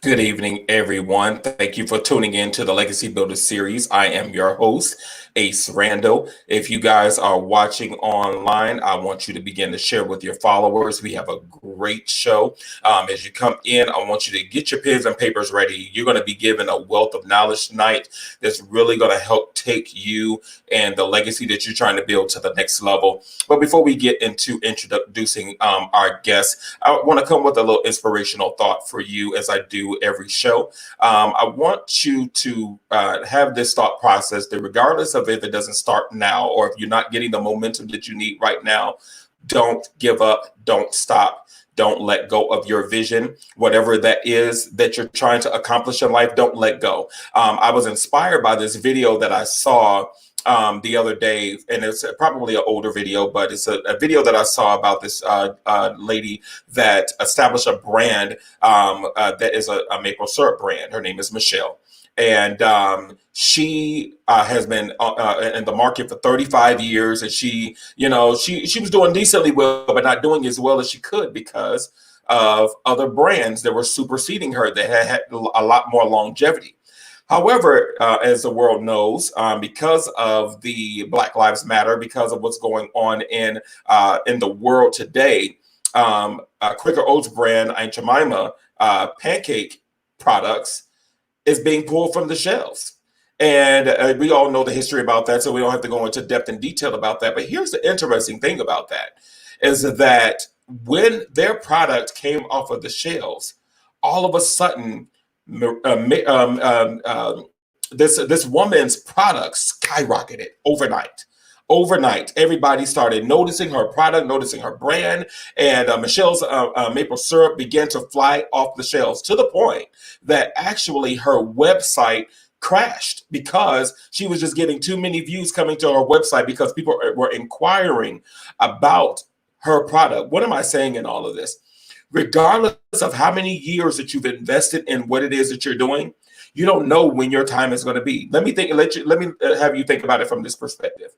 Good evening, everyone. Thank you for tuning in to the Legacy Builder series. I am your host, Ace Rando. If you guys are watching online, I want you to begin to share with your followers. We have a great show. As you come in, I want you to get your pens and papers ready. You're going to be given a wealth of knowledge tonight that's really going to help take you and the legacy that you're trying to build to the next level. But before we get into introducing our guests, I want to come with a little inspirational thought for you as I do every show. I want you to have this thought process that regardless of if it doesn't start now or if you're not getting the momentum that you need right now, don't give up, don't stop. Don't let go of your vision, whatever that is that you're trying to accomplish in life. Don't let go. I was inspired by this video that I saw the other day, and it's probably an older video, but it's a video that I saw about this lady that established a brand that is a maple syrup brand. Her name is Michelle. And she has been in the market for 35 years, and she was doing decently well, but not doing as well as she could because of other brands that were superseding her that had a lot more longevity. However, as the world knows, because of the Black Lives Matter, because of what's going on in the world today, Quaker Oats brand Aunt Jemima pancake products is being pulled from the shelves. And we all know the history about that, so we don't have to go into depth and detail about that. But here's the interesting thing about that, is that when their product came off of the shelves, all of a sudden, this woman's product skyrocketed overnight. Overnight, everybody started noticing her product, noticing her brand, and Michelle's maple syrup began to fly off the shelves to the point that actually her website crashed because she was just getting too many views coming to her website because people were inquiring about her product. What am I saying in all of this? Regardless of how many years that you've invested in what it is that you're doing, you don't know when your time is going to be. Let me have you think about it from this perspective.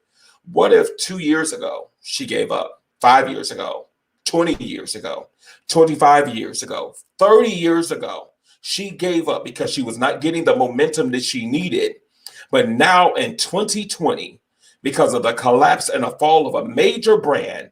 What if 2 years ago she gave up, 5 years ago, 20 years ago, 25 years ago, 30 years ago, she gave up because she was not getting the momentum that she needed. But now in 2020, because of the collapse and the fall of a major brand,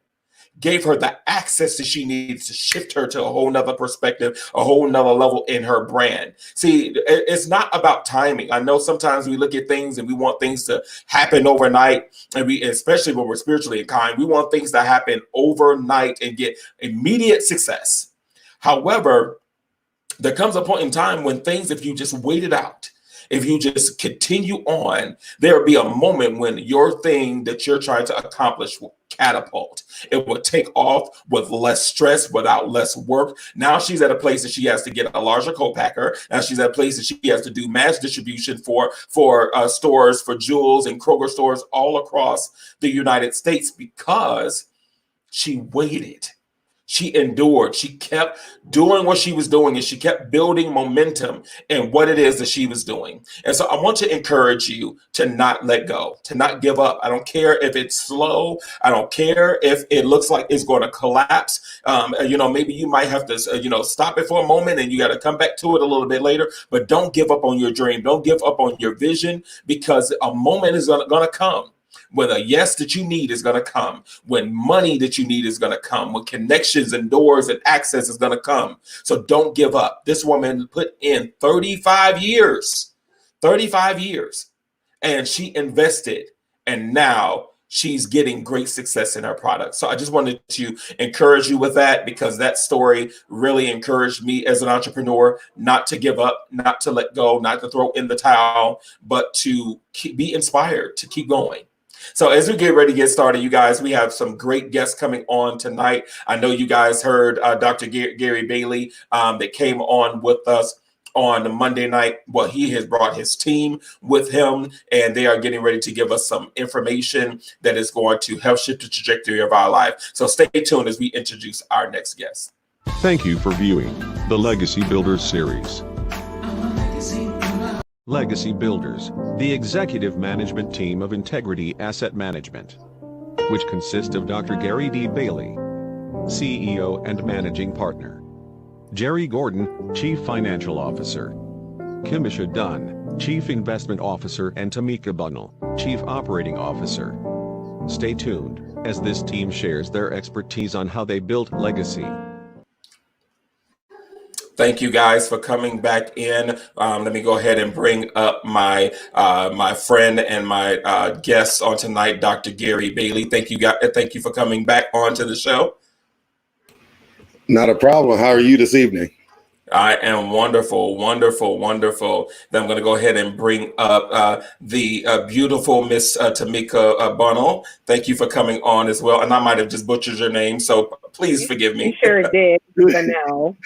gave her the access that she needed to shift her to a whole nother perspective, a whole nother level in her brand. See, it's not about timing. I know sometimes we look at things and we want things to happen overnight, and especially when we're spiritually inclined, we want things to happen overnight and get immediate success. However, there comes a point in time when things, if you just wait it out, if you just continue on, there will be a moment when your thing that you're trying to accomplish will catapult. It will take off with less stress, without less work. Now she's at a place that she has to get a larger co-packer. Now she's at a place that she has to do mass distribution for stores, for Jewels and Kroger stores all across the United States because she waited. She endured. She kept doing what she was doing, and she kept building momentum in what it is that she was doing. And so I want to encourage you to not let go, to not give up. I don't care if it's slow. I don't care if it looks like it's going to collapse. Maybe you might have to, stop it for a moment and you got to come back to it a little bit later. But don't give up on your dream. Don't give up on your vision, because a moment is going to come when a yes that you need is going to come, when money that you need is going to come, when connections and doors and access is going to come. So don't give up. This woman put in 35 years, and she invested, and now she's getting great success in her product. So I just wanted to encourage you with that, because that story really encouraged me as an entrepreneur not to give up, not to let go, not to throw in the towel, but to be inspired, to keep going. So as we get ready to get started, you guys, we have some great guests coming on tonight. I know you guys heard Dr. Gary Bailey that came on with us on Monday night. Well, he has brought his team with him, and they are getting ready to give us some information that is going to help shift the trajectory of our life. So stay tuned as we introduce our next guest. Thank you for viewing the Legacy Builders series. Legacy Builders, the executive management team of Integrity Asset Management, which consists of Dr. Gary D. Bailey, CEO and Managing Partner, Jerry Gordon, Chief Financial Officer, Kimisha Dunn, Chief Investment Officer, and Tamika Bunnell, Chief Operating Officer. Stay tuned as this team shares their expertise on how they built legacy. Thank you guys for coming back in. Let me go ahead and bring up my friend and my guest on tonight, Dr. Gary Bailey. Thank you for coming back onto the show. Not a problem. How are you this evening? I am wonderful. Then I'm going to go ahead and bring up the beautiful Miss Tamika Bunnell. Thank you for coming on as well. And I might have just butchered your name, so please forgive me. You sure did, Bunnell.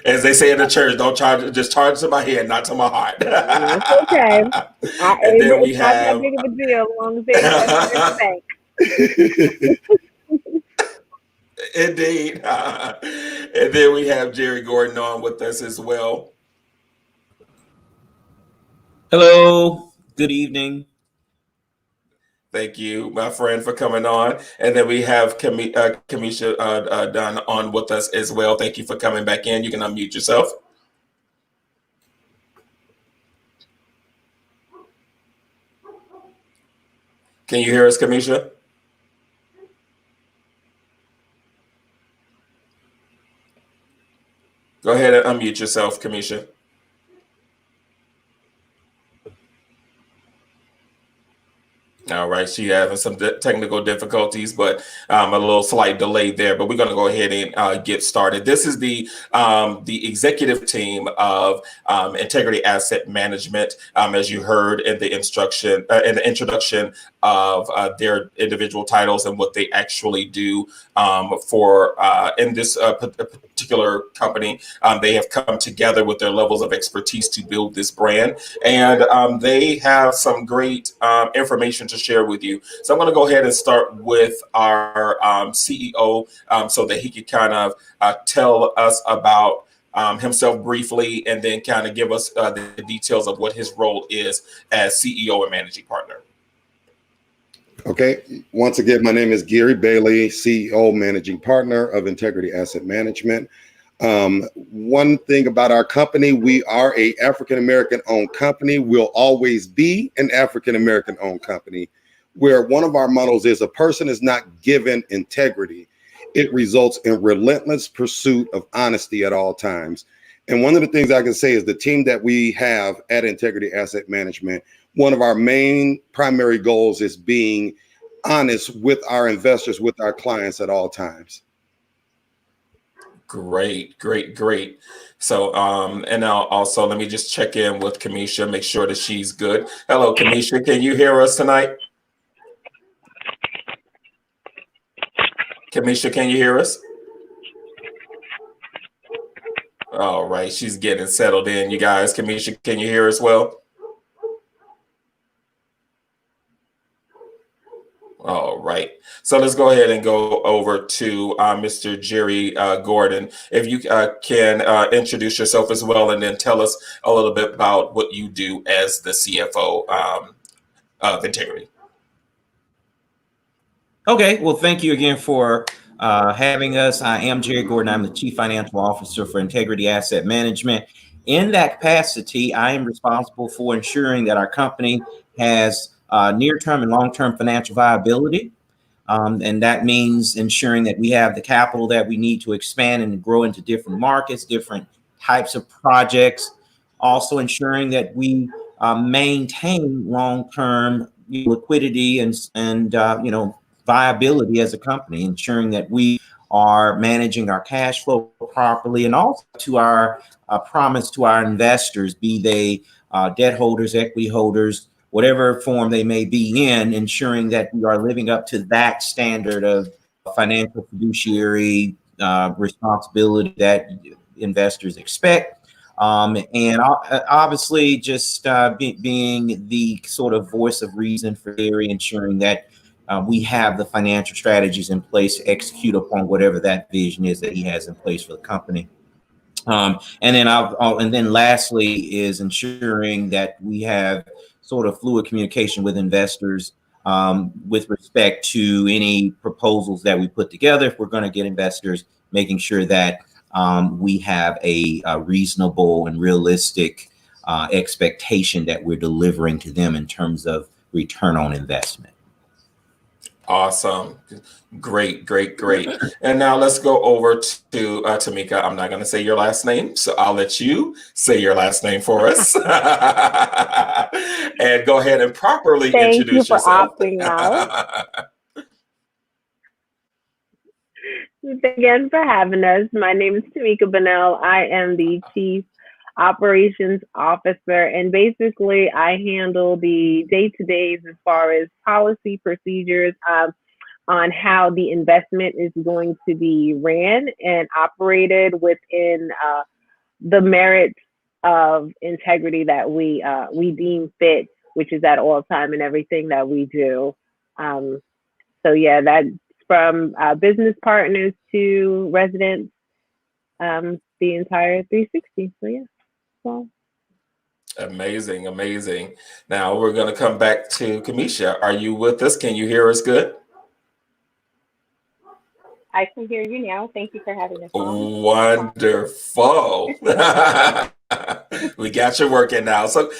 As they say in the church, just charge to my head, not to my heart. That's okay. And then we it's not have that big of a deal, as long as they invest in the bank. Indeed. And then we have Jerry Gordon on with us as well. Hello, good evening. Thank you, my friend, for coming on. And then we have Kimisha Dunn on with us as well. Thank you for coming back in. You can unmute yourself. Can you hear us, Kimisha? Go ahead and unmute yourself, Kimisha. All right, she having some technical difficulties, but a little slight delay there. But we're going to go ahead and get started. This is the executive team of Integrity Asset Management, as you heard in the introduction of their individual titles and what they actually do for in this particular company. They have come together with their levels of expertise to build this brand, and they have some great information to share with you. So I'm going to go ahead and start with our CEO so that he could kind of tell us about himself briefly, and then kind of give us the details of what his role is as CEO and managing partner. Okay. Once again, my name is Gary Bailey, CEO, Managing Partner of Integrity Asset Management. One thing about our company, we are a African-American owned company. We'll always be an African-American owned company, where one of our mottos is: a person is not given integrity. It results in relentless pursuit of honesty at all times. And one of the things I can say is the team that we have at Integrity Asset Management, one of our main primary goals is being honest with our investors, with our clients at all times. Great. So, and now also let me just check in with Kimisha, make sure that she's good. Hello, Kimisha. Can you hear us tonight? Kimisha, can you hear us? All right, she's getting settled in, you guys. Kimisha, can you hear us well? All right. So let's go ahead and go over to Mr. Jerry Gordon. If you can introduce yourself as well, and then tell us a little bit about what you do as the CFO of Integrity. Okay, well, thank you again for having us. I am Jerry Gordon. I'm the Chief Financial Officer for Integrity Asset Management. In that capacity, I am responsible for ensuring that our company has near-term and long-term financial viability. And that means ensuring that we have the capital that we need to expand and grow into different markets, different types of projects. Also ensuring that we maintain long-term liquidity and viability as a company, ensuring that we are managing our cash flow properly, and also to our promise to our investors, be they debt holders, equity holders, whatever form they may be in, ensuring that we are living up to that standard of financial fiduciary responsibility that investors expect. And obviously just being the sort of voice of reason for Gary, ensuring that we have the financial strategies in place to execute upon whatever that vision is that he has in place for the company. And then lastly is ensuring that we have sort of fluid communication with investors with respect to any proposals that we put together. If we're going to get investors, making sure that we have a reasonable and realistic expectation that we're delivering to them in terms of return on investment. Awesome. Great. And now let's go over to Tamika. I'm not going to say your last name, so I'll let you say your last name for us. And go ahead and properly introduce yourself. Thank you for opting out. Thanks again for having us. My name is Tamika Bunnell. I am the Chief Operations Officer, and basically I handle the day-to-days as far as policy procedures on how the investment is going to be ran and operated within the merits of integrity that we deem fit, which is at all time in everything that we do. So yeah, that's from business partners to residents, the entire 360. So yeah. Well, Amazing. Now we're going to come back to Kimisha. Are you with us? Can you hear us good? I can hear you now. Thank you for having us on. Wonderful. We got you working now. So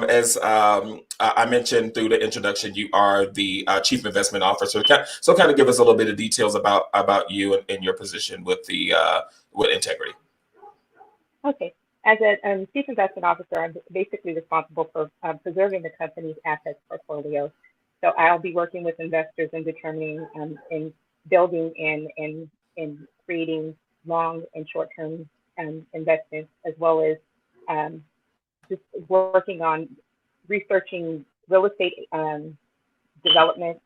as I mentioned through the introduction, you are the Chief Investment Officer. So kind of give us a little bit of details about you and your position with Integrity. Okay. As a Chief Investment Officer, I'm basically responsible for preserving the company's assets portfolio. So I'll be working with investors in determining and building and creating long and short-term investments, as well as just working on researching real estate development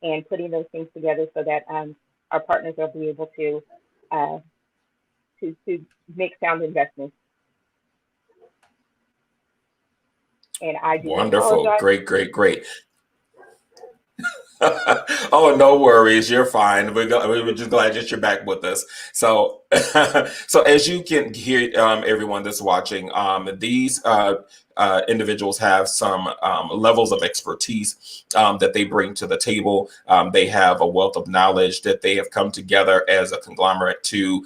and putting those things together so that our partners will be able to make sound investments. And I do wonderful. Great. Oh, no worries. You're fine. We're just glad that you're back with us. So, so as you can hear, everyone that's watching, these individuals have some levels of expertise that they bring to the table. They have a wealth of knowledge that they have come together as a conglomerate to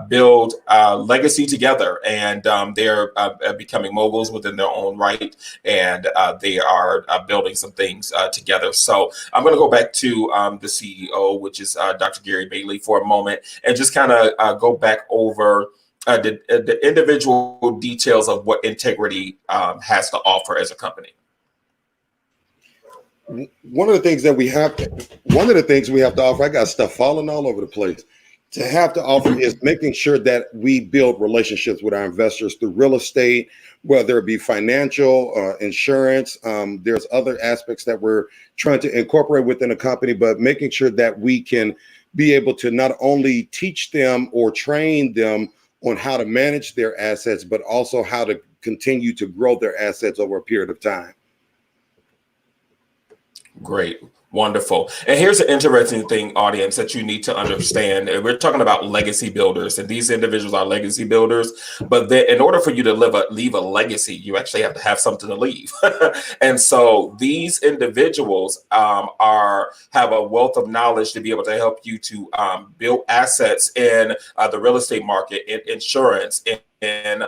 build legacy together, and they're becoming moguls within their own right, and they are building some things together. So I'm going to go back to the CEO, which is Dr. Gary Bailey, for a moment, and just kind of go back over the individual details of what Integrity has to offer as a company. One of the things we have to offer, I got stuff falling all over the place, to have to offer is making sure that we build relationships with our investors through real estate, whether it be financial, insurance. There's other aspects that we're trying to incorporate within a company, but making sure that we can be able to not only teach them or train them on how to manage their assets, but also how to continue to grow their assets over a period of time. Great. Wonderful. And here's an interesting thing, audience, that you need to understand. We're talking about legacy builders, and these individuals are legacy builders. But in order for you to leave a legacy, you actually have to have something to leave. And so these individuals have a wealth of knowledge to be able to help you to build assets in the real estate market, in insurance, and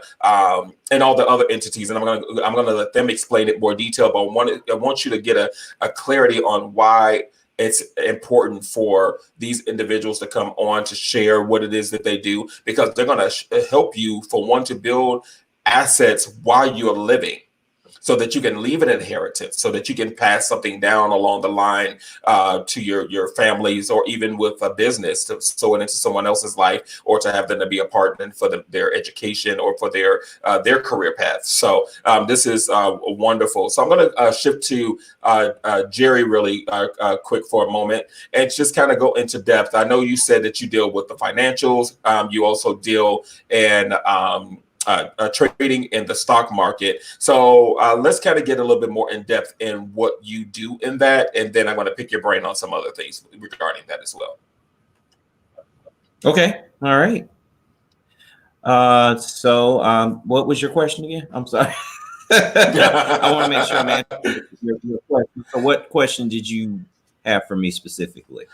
all the other entities, and I'm gonna let them explain it more detail. But I want you to get a clarity on why it's important for these individuals to come on to share what it is that they do, because they're gonna help you, for one, to build assets while you're living, so that you can leave an inheritance, so that you can pass something down along the line to your families, or even with a business, to sow it into someone else's life, or to have them to be a partner for their education or for their career path. So this is wonderful. So I'm going to shift to Jerry really quick for a moment, and just kind of go into depth. I know you said that you deal with the financials. You also deal in trading in the stock market. So let's kind of get a little bit more in depth in what you do in that, and then I'm going to pick your brain on some other things regarding that as well. Okay. All right. So what was your question again? I'm sorry. I want to make sure I'm answering your question. So what question did you have for me specifically?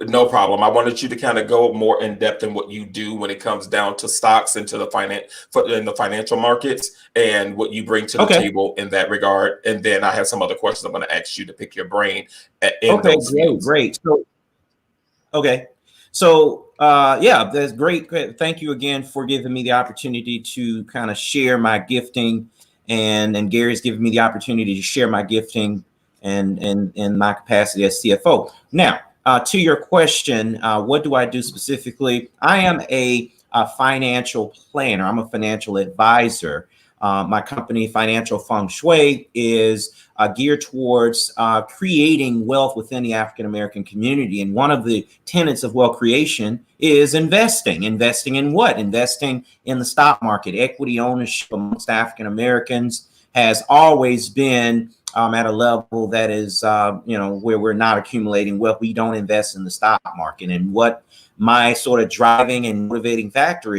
No problem. I wanted you to kind of go more in depth in what you do when it comes down to stocks and to the financial markets, and what you bring to the table in that regard. And then I have some other questions I'm going to ask you to pick your brain in those fields. Great. So yeah, that's great. Thank you again for giving me the opportunity to kind of share my gifting, and Gary's given me the opportunity to share my gifting and my capacity as CFO. Now, to your question, what do I do specifically? I am a financial planner. I'm a financial advisor. My company, Financial Feng Shui, is geared towards creating wealth within the African-American community. And one of the tenets of wealth creation is investing. Investing in what? Investing in the stock market. Equity ownership amongst African-Americans has always been at a level that is, where we're not accumulating wealth. We don't invest in the stock market. And what my sort of driving and motivating factor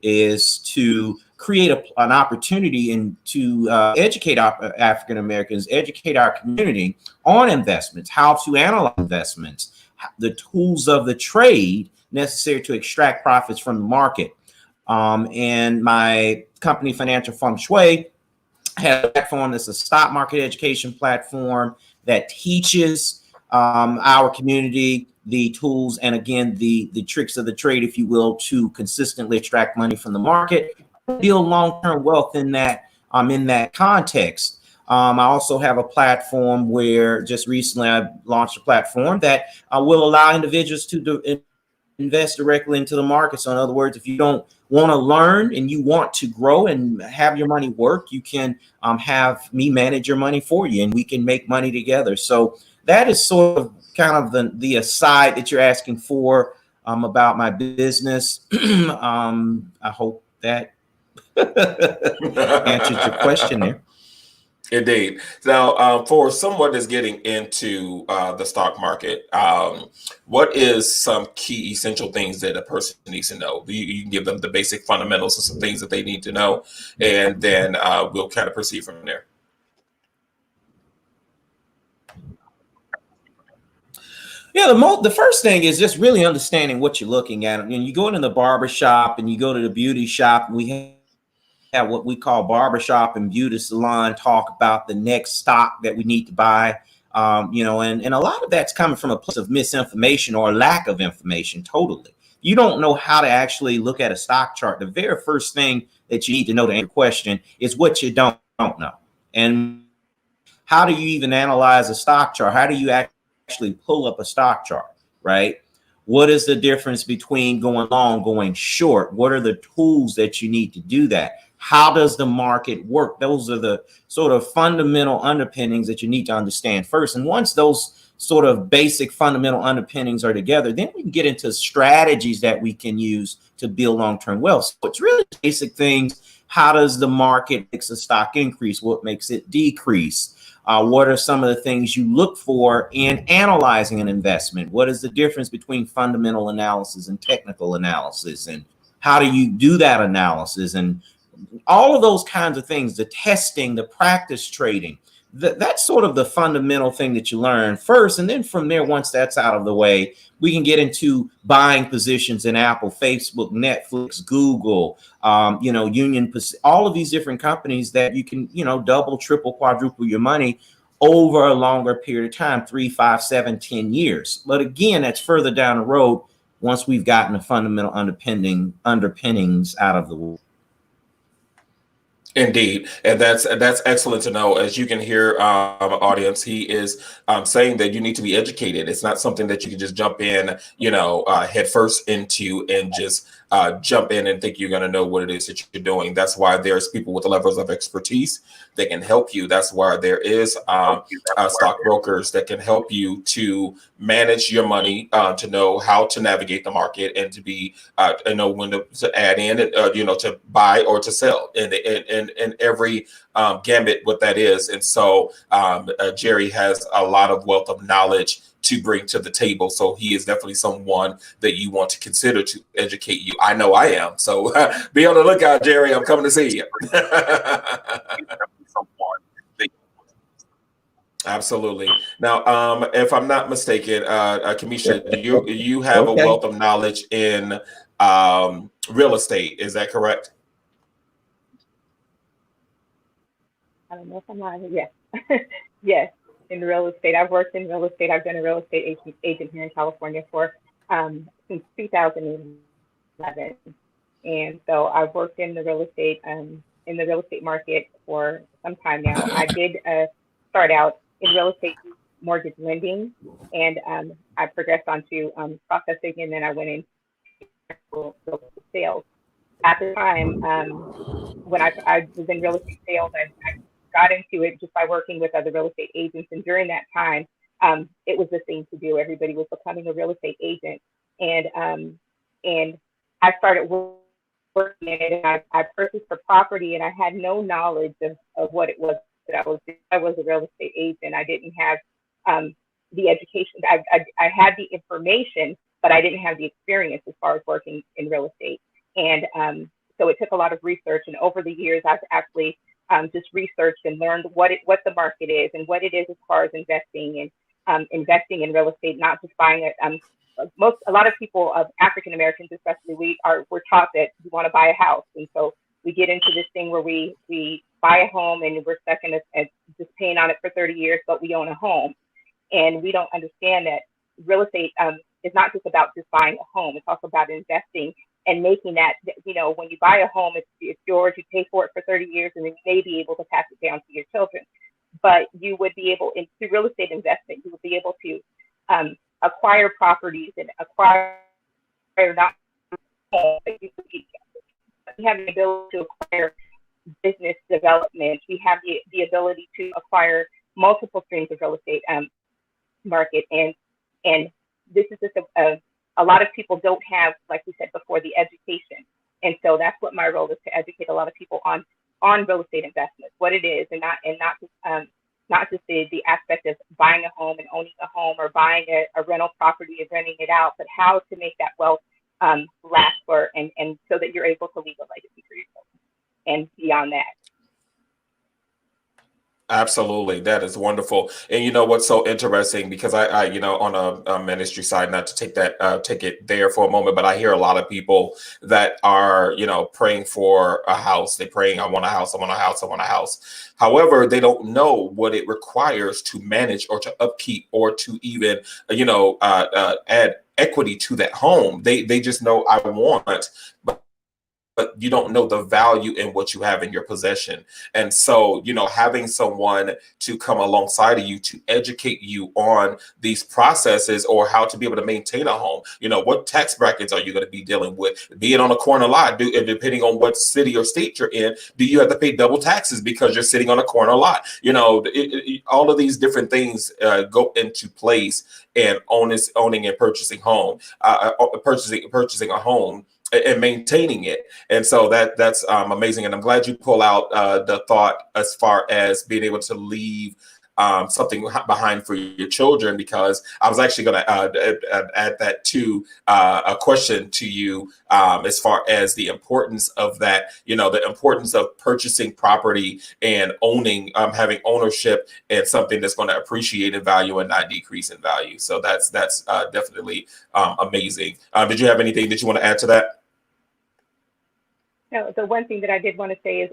is to create an opportunity and to educate African Americans, educate our community on investments, how to analyze investments, the tools of the trade necessary to extract profits from the market. And my company, Financial Feng Shui, has a platform that's a stock market education platform that teaches our community the tools and, again, the tricks of the trade, if you will, to consistently extract money from the market, build long-term wealth in that context. I also have a platform where just recently I launched a platform that will allow individuals to invest directly into the market. So in other words, if you don't want to learn and you want to grow and have your money work, you can have me manage your money for you, and we can make money together. So that is sort of kind of the aside that you're asking for about my business. I hope that answered your question there. Indeed. Now, for someone that's getting into the stock market, what is some key essential things that a person needs to know? You can give them the basic fundamentals of some things that they need to know, and then we'll kind of proceed from there. Yeah, the first thing is just really understanding what you're looking at. And you go into the barber shop and you go to the beauty shop, we have what we call barbershop and beauty salon talk about the next stock that we need to buy. And a lot of that's coming from a place of misinformation or lack of information. Totally. You don't know how to actually look at a stock chart. The very first thing that you need to know to answer your question is what you don't know. And how do you even analyze a stock chart? How do you actually pull up a stock chart, right? What is the difference between going long, going short? What are the tools that you need to do that? How does the market work? Those are the sort of fundamental underpinnings that you need to understand first. And once those sort of basic fundamental underpinnings are together, then we can get into strategies that we can use to build long-term wealth. So it's really basic things. How does the market makes a stock increase? What makes it decrease? What are some of the things you look for in analyzing an investment? What is the difference between fundamental analysis and technical analysis? And how do you do that analysis? And all of those kinds of things, the testing, the practice trading, that's sort of the fundamental thing that you learn first. And then from there, once that's out of the way, we can get into buying positions in Apple, Facebook, Netflix, Google, Union Pacific, all of these different companies that you can, double, triple, quadruple your money over a longer period of time, 3, 5, 7, 10 years. But again, that's further down the road once we've gotten the fundamental underpinnings out of the way. Indeed, and that's excellent to know. As you can hear, audience, he is saying that you need to be educated. It's not something that you can just jump in, head first into and just jump in and think you're going to know what it is that you're doing. That's why there's people with levels of expertise that can help you. That's why there is stockbrokers that can help you to manage your money, to know how to navigate the market and to be, know when to add in, to buy or to sell, and every gambit what that is. And so Jerry has a lot of wealth of knowledge to bring to the table. So he is definitely someone that you want to consider to educate you. I know I am. So be on the lookout, Jerry. I'm coming to see you. Absolutely. Now, if I'm not mistaken, Kimisha, you have a wealth of knowledge in real estate. Is that correct? I don't know if I'm lying. Yes. Yes. In real estate. I've worked in real estate. I've been a real estate agent here in California for since 2011. And so I've worked in the real estate market for some time now. I did start out in real estate mortgage lending, and I progressed onto processing, and then I went into sales. At the time, when I was in real estate sales, I got into it just by working with other real estate agents. And during that time, it was the thing to do. Everybody was becoming a real estate agent. And I started working in it, and I purchased a property, and I had no knowledge of what it was that I was doing. I was a real estate agent. I didn't have the education. I had the information, but I didn't have the experience as far as working in real estate. And so it took a lot of research. And over the years, I've actually just researched and learned what the market is and what it is as far as investing in real estate, not just buying it. A lot of people, of African Americans especially, we're taught that we want to buy a house, and so we get into this thing where we buy a home and we're stuck in just paying on it for 30 years, but we own a home, and we don't understand that real estate is not just about just buying a home. It's also about investing and making that, when you buy a home, it's yours. You pay for it for 30 years, and then you may be able to pass it down to your children. But you would be able, through real estate investment, you would be able to acquire properties and acquire not homes, but you have the ability to acquire business development. We have the ability to acquire multiple streams of real estate market, and this is just a lot of people don't have, like we said before, the education. And so that's what my role is, to educate a lot of people on real estate investments, what it is, and not just the aspect of buying a home and owning a home, or buying a rental property and renting it out, but how to make that wealth last for, and so that you're able to leave a legacy for your children and beyond that. Absolutely. That is wonderful. And you know what's so interesting, because I on a ministry side, not to take it there for a moment, but I hear a lot of people that are, praying for a house. They're praying, I want a house, I want a house, I want a house. However, they don't know what it requires to manage or to upkeep or to even, add equity to that home. They just know I want, but you don't know the value in what you have in your possession. And so, having someone to come alongside of you to educate you on these processes, or how to be able to maintain a home, what tax brackets are you going to be dealing with? Be it on a corner lot, depending on what city or state you're in, do you have to pay double taxes because you're sitting on a corner lot? All of these different things go into place in owning and purchasing purchasing a home and maintaining it. And so that's amazing. And I'm glad you pull out the thought as far as being able to leave something behind for your children, because I was actually going to add that to a question to you as far as the importance of that, the importance of purchasing property and owning, having ownership and something that's going to appreciate in value and not decrease in value. So that's definitely amazing. Did you have anything that you want to add to that? No, the one thing that I did want to say is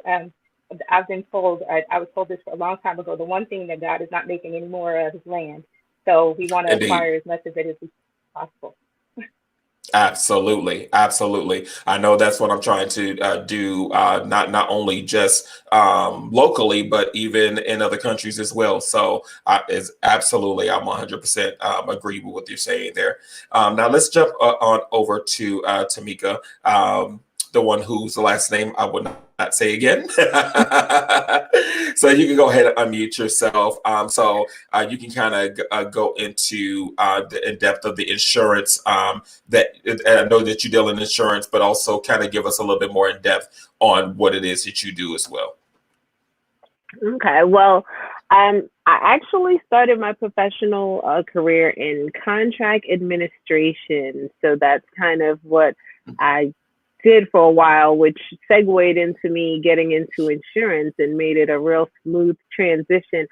I've been told, I was told this a long time ago, the one thing that God is not making any more of is land. So we want to acquire as much of it as possible. Absolutely. Absolutely. I know that's what I'm trying to do, not only just locally, but even in other countries as well. So I'm 100% agree with what you're saying there. Now let's jump on over to Tamika, the one whose last name I would not say again. So you can go ahead and unmute yourself. So you can kind of go into the in depth of the insurance that I know that you deal in insurance, but also kind of give us a little bit more in depth on what it is that you do as well. Okay, well, I actually started my professional career in contract administration. So that's kind of what I did for a while, which segued into me getting into insurance and made it a real smooth transition.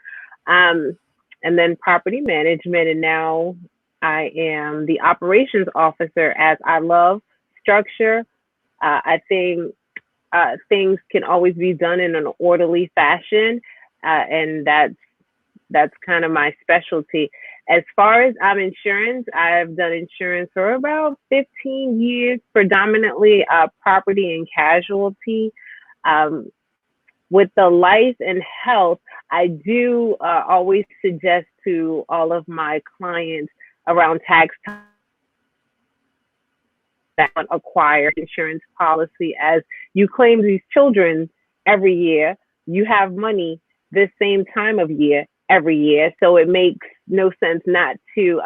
And then property management. And now I am the operations officer, as I love structure. I think things can always be done in an orderly fashion. And that's kind of my specialty. As far as insurance, I've done insurance for about 15 years, predominantly property and casualty. With the life and health, I do always suggest to all of my clients around tax time that acquire insurance policy, as you claim these children every year. You have money this same time of year every year. So it makes no sense not to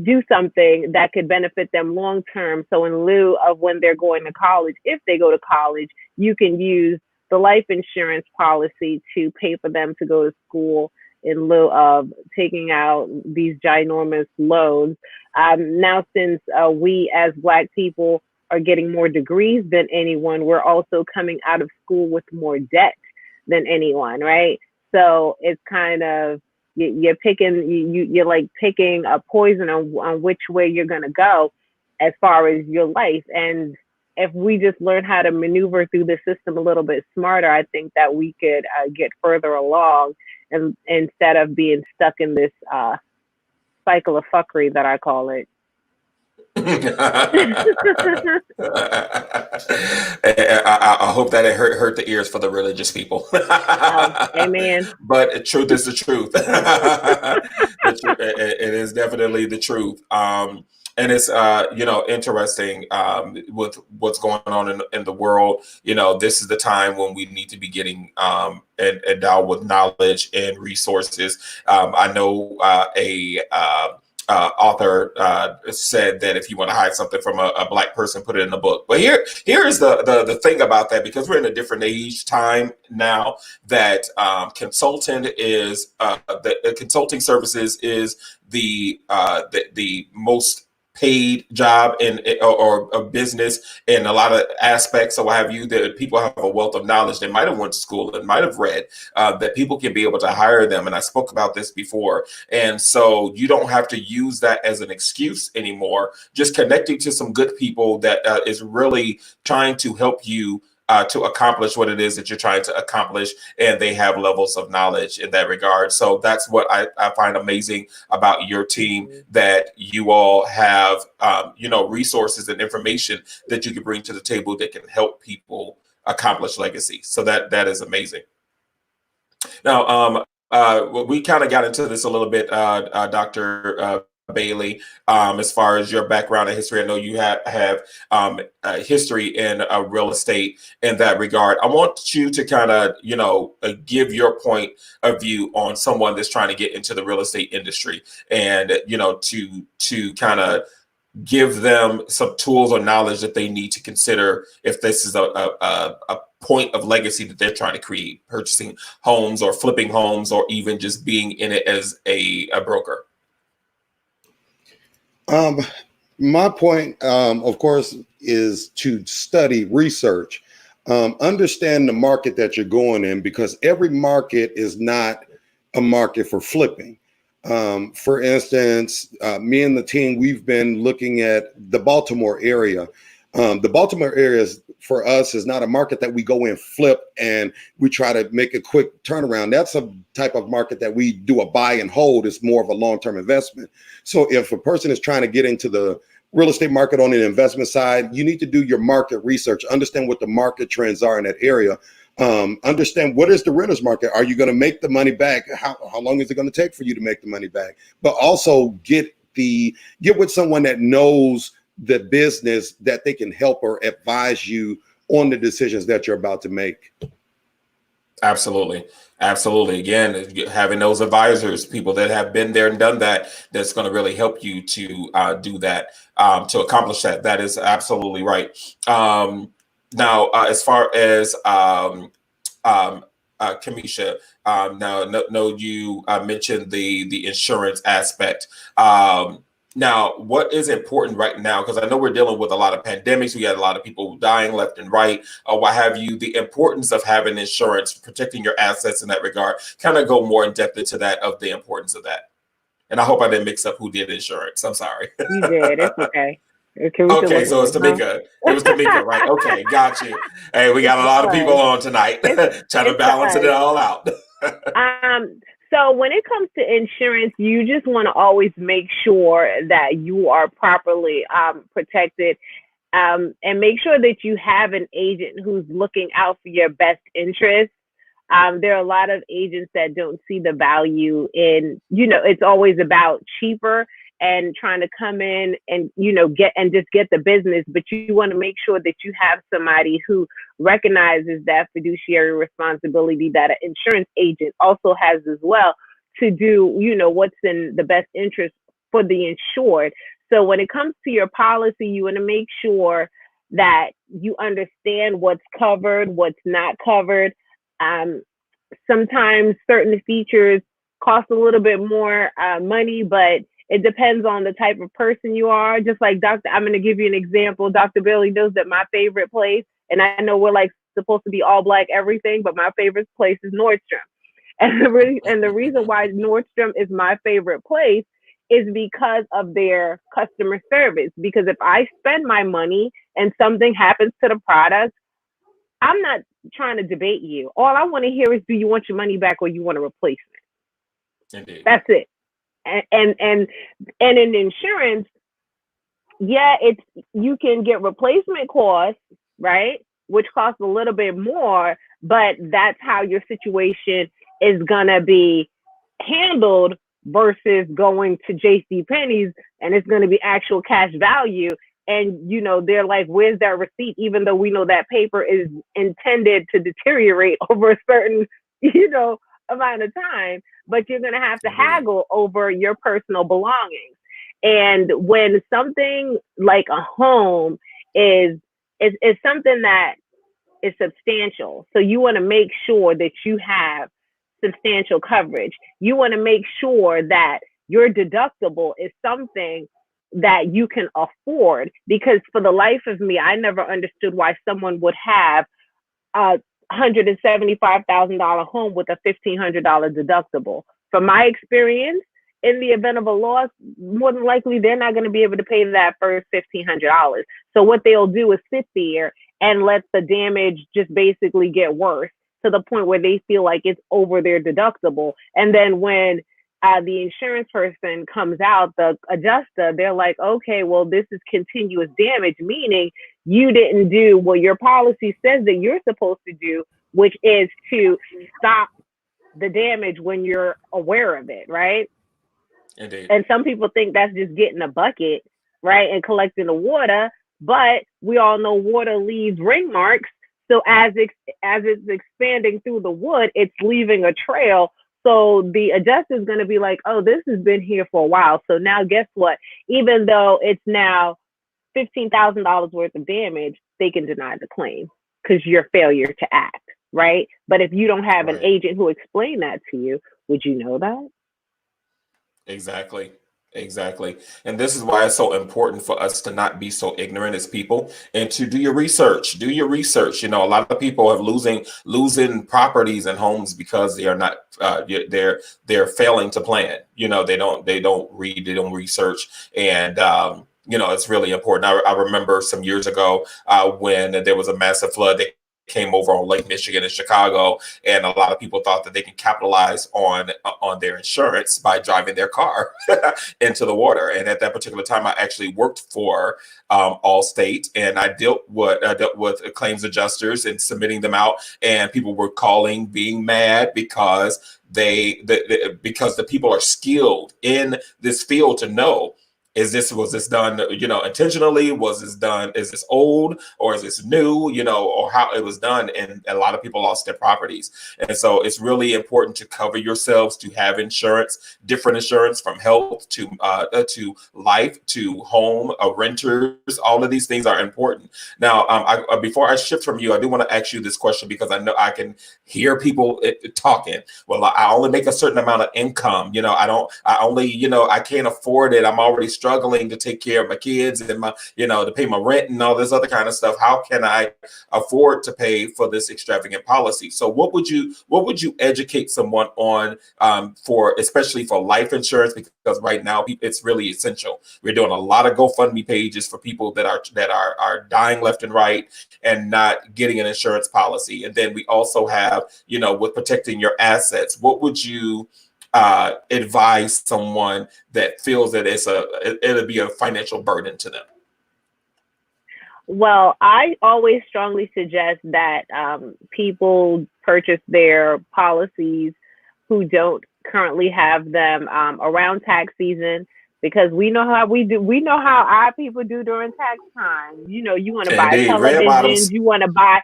do something that could benefit them long term. So in lieu of when they're going to college, if they go to college, you can use the life insurance policy to pay for them to go to school in lieu of taking out these ginormous loans. Now, since we as Black people are getting more degrees than anyone, we're also coming out of school with more debt than anyone, right? So it's kind of, you're like picking a poison on which way you're going to go as far as your life. And if we just learn how to maneuver through the system a little bit smarter, I think that we could get further along, and instead of being stuck in this cycle of fuckery that I call it. I hope that it hurt the ears for the religious people. Amen. But truth is the truth. It is definitely the truth. And it's interesting with what's going on in the world. This is the time when we need to be getting endowed with knowledge and resources. I know author said that if you want to hide something from a Black person, put it in the book. But here is the thing about that, because we're in a different age time now, that consulting services is the most paid job or a business in a lot of aspects. So what have you, that people have a wealth of knowledge. They might have went to school and might have read, that people can be able to hire them. And I spoke about this before. And so you don't have to use that as an excuse anymore. Just connecting to some good people that is really trying to help you to accomplish what it is that you're trying to accomplish, and they have levels of knowledge in that regard. So that's what I find amazing about your team, that you all have, resources and information that you can bring to the table that can help people accomplish legacy. So that is amazing. Now, we kind of got into this a little bit, Dr. Bailey, as far as your background and history. I know you have history in real estate in that regard. I want you to kind of, give your point of view on someone that's trying to get into the real estate industry, and, to kind of give them some tools or knowledge that they need to consider if this is a point of legacy that they're trying to create, purchasing homes or flipping homes or even just being in it as a broker? My point, of course, is to study, research, understand the market that you're going in, because every market is not a market for flipping. For instance, me and the team, we've been looking at the Baltimore area. The Baltimore area for us is not a market that we go in, flip, and we try to make a quick turnaround. That's a type of market that we do a buy and hold. It's more of a long-term investment. So if a person is trying to get into the real estate market on the investment side, you need to do your market research, understand what the market trends are in that area. Understand what is the renter's market. Are you going to make the money back? How long is it going to take for you to make the money back? But also get with someone that knows the business, that they can help or advise you on the decisions that you're about to make. Absolutely. Again, having those advisors, people that have been there and done that, that's going to really help you to do that, to accomplish that. That is absolutely right. Now, as far as Kimisha, now you mentioned the insurance aspect. Now, what is important right now, because I know we're dealing with a lot of pandemics, we had a lot of people dying left and right, or what have you, the importance of having insurance, protecting your assets in that regard, kind of go more in depth into that, of the importance of that. And I hope I didn't mix up who did insurance. I'm sorry. You did. It's okay. Okay, so it's Tamika. It was Tamika, right? Okay, got you. Hey, we got a lot of people on tonight, trying to balance it all out. So when it comes to insurance, you just want to always make sure that you are properly protected, and make sure that you have an agent who's looking out for your best interest. There are a lot of agents that don't see the value in, it's always about cheaper and trying to come in and, get the business. But you want to make sure that you have somebody who recognizes that fiduciary responsibility that an insurance agent also has as well, to do, what's in the best interest for the insured. So when it comes to your policy, you want to make sure that you understand what's covered, what's not covered. Sometimes certain features cost a little bit more money, but it depends on the type of person you are. Just like I'm going to give you an example. Dr. Bailey knows that my favorite place, and I know we're like supposed to be all black everything, but my favorite place is Nordstrom. And the reason why Nordstrom is my favorite place is because of their customer service. Because if I spend my money and something happens to the product, I'm not trying to debate you. All I want to hear is, do you want your money back or you want a replacement? Indeed. That's it. And in insurance, yeah, you can get replacement costs, right, which costs a little bit more, but that's how your situation is gonna be handled versus going to JCPenney's and it's gonna be actual cash value. And they're like, where's that receipt? Even though we know that paper is intended to deteriorate over a certain, amount of time, but you're going to have to haggle over your personal belongings. And when something like a home is something that is substantial, so you want to make sure that you have substantial coverage. You want to make sure that your deductible is something that you can afford, because for the life of me, I never understood why someone would have $175,000 home with a $1,500 deductible. From my experience, in the event of a loss, more than likely they're not going to be able to pay that first $1,500. So what they'll do is sit there and let the damage just basically get worse to the point where they feel like it's over their deductible. And then when the insurance person comes out, the adjuster, they're like, okay, well, this is continuous damage, meaning you didn't do what your policy says that you're supposed to do, which is to stop the damage when you're aware of it, right? Indeed. And some people think that's just getting a bucket, right, and collecting the water, but we all know water leaves ring marks. So as it's expanding through the wood, it's leaving a trail So the adjuster is going to be like, oh, this has been here for a while. So now guess what? Even though it's now $15,000 worth of damage, they can deny the claim because your failure to act, right? But if you don't have an agent who explained that to you, would you know that? Exactly. Exactly. And this is why it's so important for us to not be so ignorant as people and to do your research. Do your research. You know, a lot of people have losing properties and homes because they are not they're failing to plan. You know, they don't read, they don't research. And you know, it's really important. I remember some years ago when there was a massive flood that came over on Lake Michigan in Chicago, and a lot of people thought that they can capitalize on their insurance by driving their car into the water. And at that particular time, I actually worked for Allstate, and I dealt with claims adjusters and submitting them out, and people were calling, being mad because because the people are skilled in this field to know. Was this done, you know, intentionally? Was this done? Is this old or is this new? You know, or how it was done? And a lot of people lost their properties. And so it's really important to cover yourselves, to have insurance, different insurance from health to life to home, renters. All of these things are important. Now, before I shift from you, I do want to ask you this question because I know I can hear people talking. Well, I only make a certain amount of income. You know, I can't afford it. I'm already struggling to take care of my kids and to pay my rent and all this other kind of stuff. How can I afford to pay for this extravagant policy? So what would you educate someone on especially for life insurance? Because right now it's really essential. We're doing a lot of GoFundMe pages for people that are dying left and right and not getting an insurance policy. And then we also have, with protecting your assets, what would you advise someone that feels that it'll be a financial burden to them? Well, I always strongly suggest that people purchase their policies who don't currently have them around tax season, because we know how we do. We know how our people do during tax time. You want to buy televisions, you want to buy.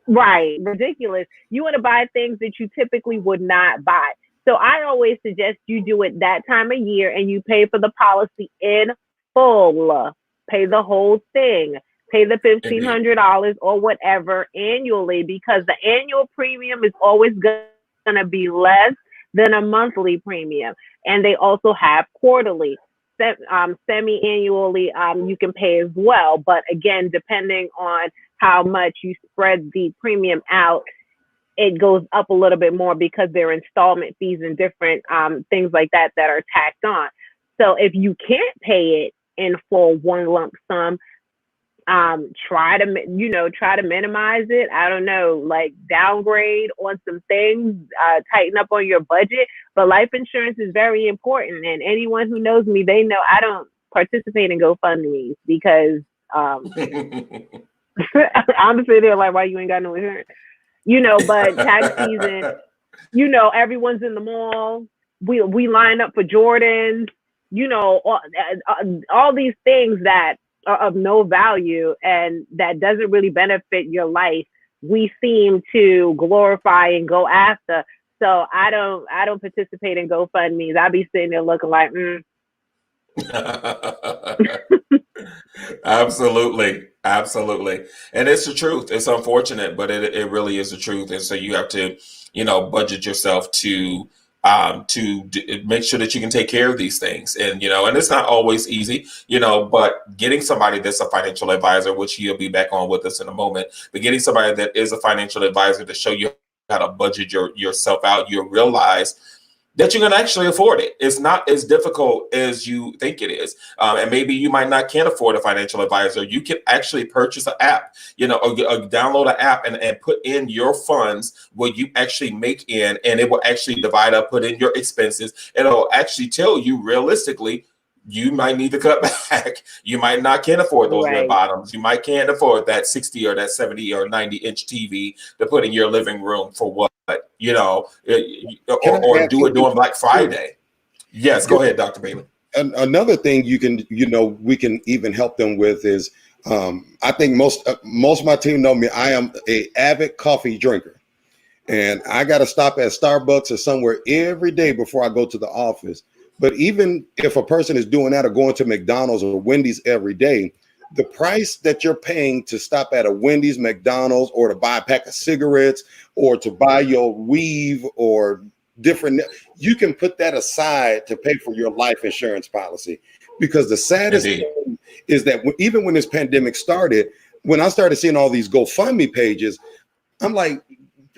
Right, ridiculous. You want to buy things that you typically would not buy. So I always suggest you do it that time of year and you pay for the policy in full. Pay the whole thing. Pay the $1,500 or whatever annually, because the annual premium is always going to be less than a monthly premium. And they also have quarterly. Semi-annually, you can pay as well. But again, depending on how much you spread the premium out, it goes up a little bit more because there are installment fees and different things like that are tacked on. So if you can't pay it in full one lump sum, try to minimize it. I don't know, like downgrade on some things, tighten up on your budget. But life insurance is very important. And anyone who knows me, they know I don't participate in GoFundMe because I'm sitting there like, why you ain't got no insurance? But tax season, everyone's in the mall. We line up for Jordans, all these things that are of no value and that doesn't really benefit your life. We seem to glorify and go after. So I don't participate in GoFundMes. I be sitting there looking like, Absolutely. And it's the truth. It's unfortunate, but it really is the truth. And so you have to, budget yourself to make sure that you can take care of these things. And, and it's not always easy, but getting somebody that's a financial advisor, which you'll be back on with us in a moment, but getting somebody that is a financial advisor to show you how to budget yourself out, you'll realize that you can actually afford it. It's not as difficult as you think it is. And maybe you might not can't afford a financial advisor. You can actually purchase an app, or download an app and put in your funds, what you actually make in, and it will actually divide up, put in your expenses. And it'll actually tell you realistically, you might need to cut back. You might not can afford those red bottoms. You might can't afford that 60 or that 70 or 90-inch TV to put in your living room for what? Or do it during Black Friday. Yes, go ahead, Dr. Bailey. Another thing you can, we can even help them with is, I think most of my team know me. I am an avid coffee drinker. And I got to stop at Starbucks or somewhere every day before I go to the office. But even if a person is doing that or going to McDonald's or Wendy's every day, the price that you're paying to stop at a Wendy's, McDonald's, or to buy a pack of cigarettes or to buy your weave or different, you can put that aside to pay for your life insurance policy. Because the saddest thing is that even when this pandemic started, when I started seeing all these GoFundMe pages, I'm like,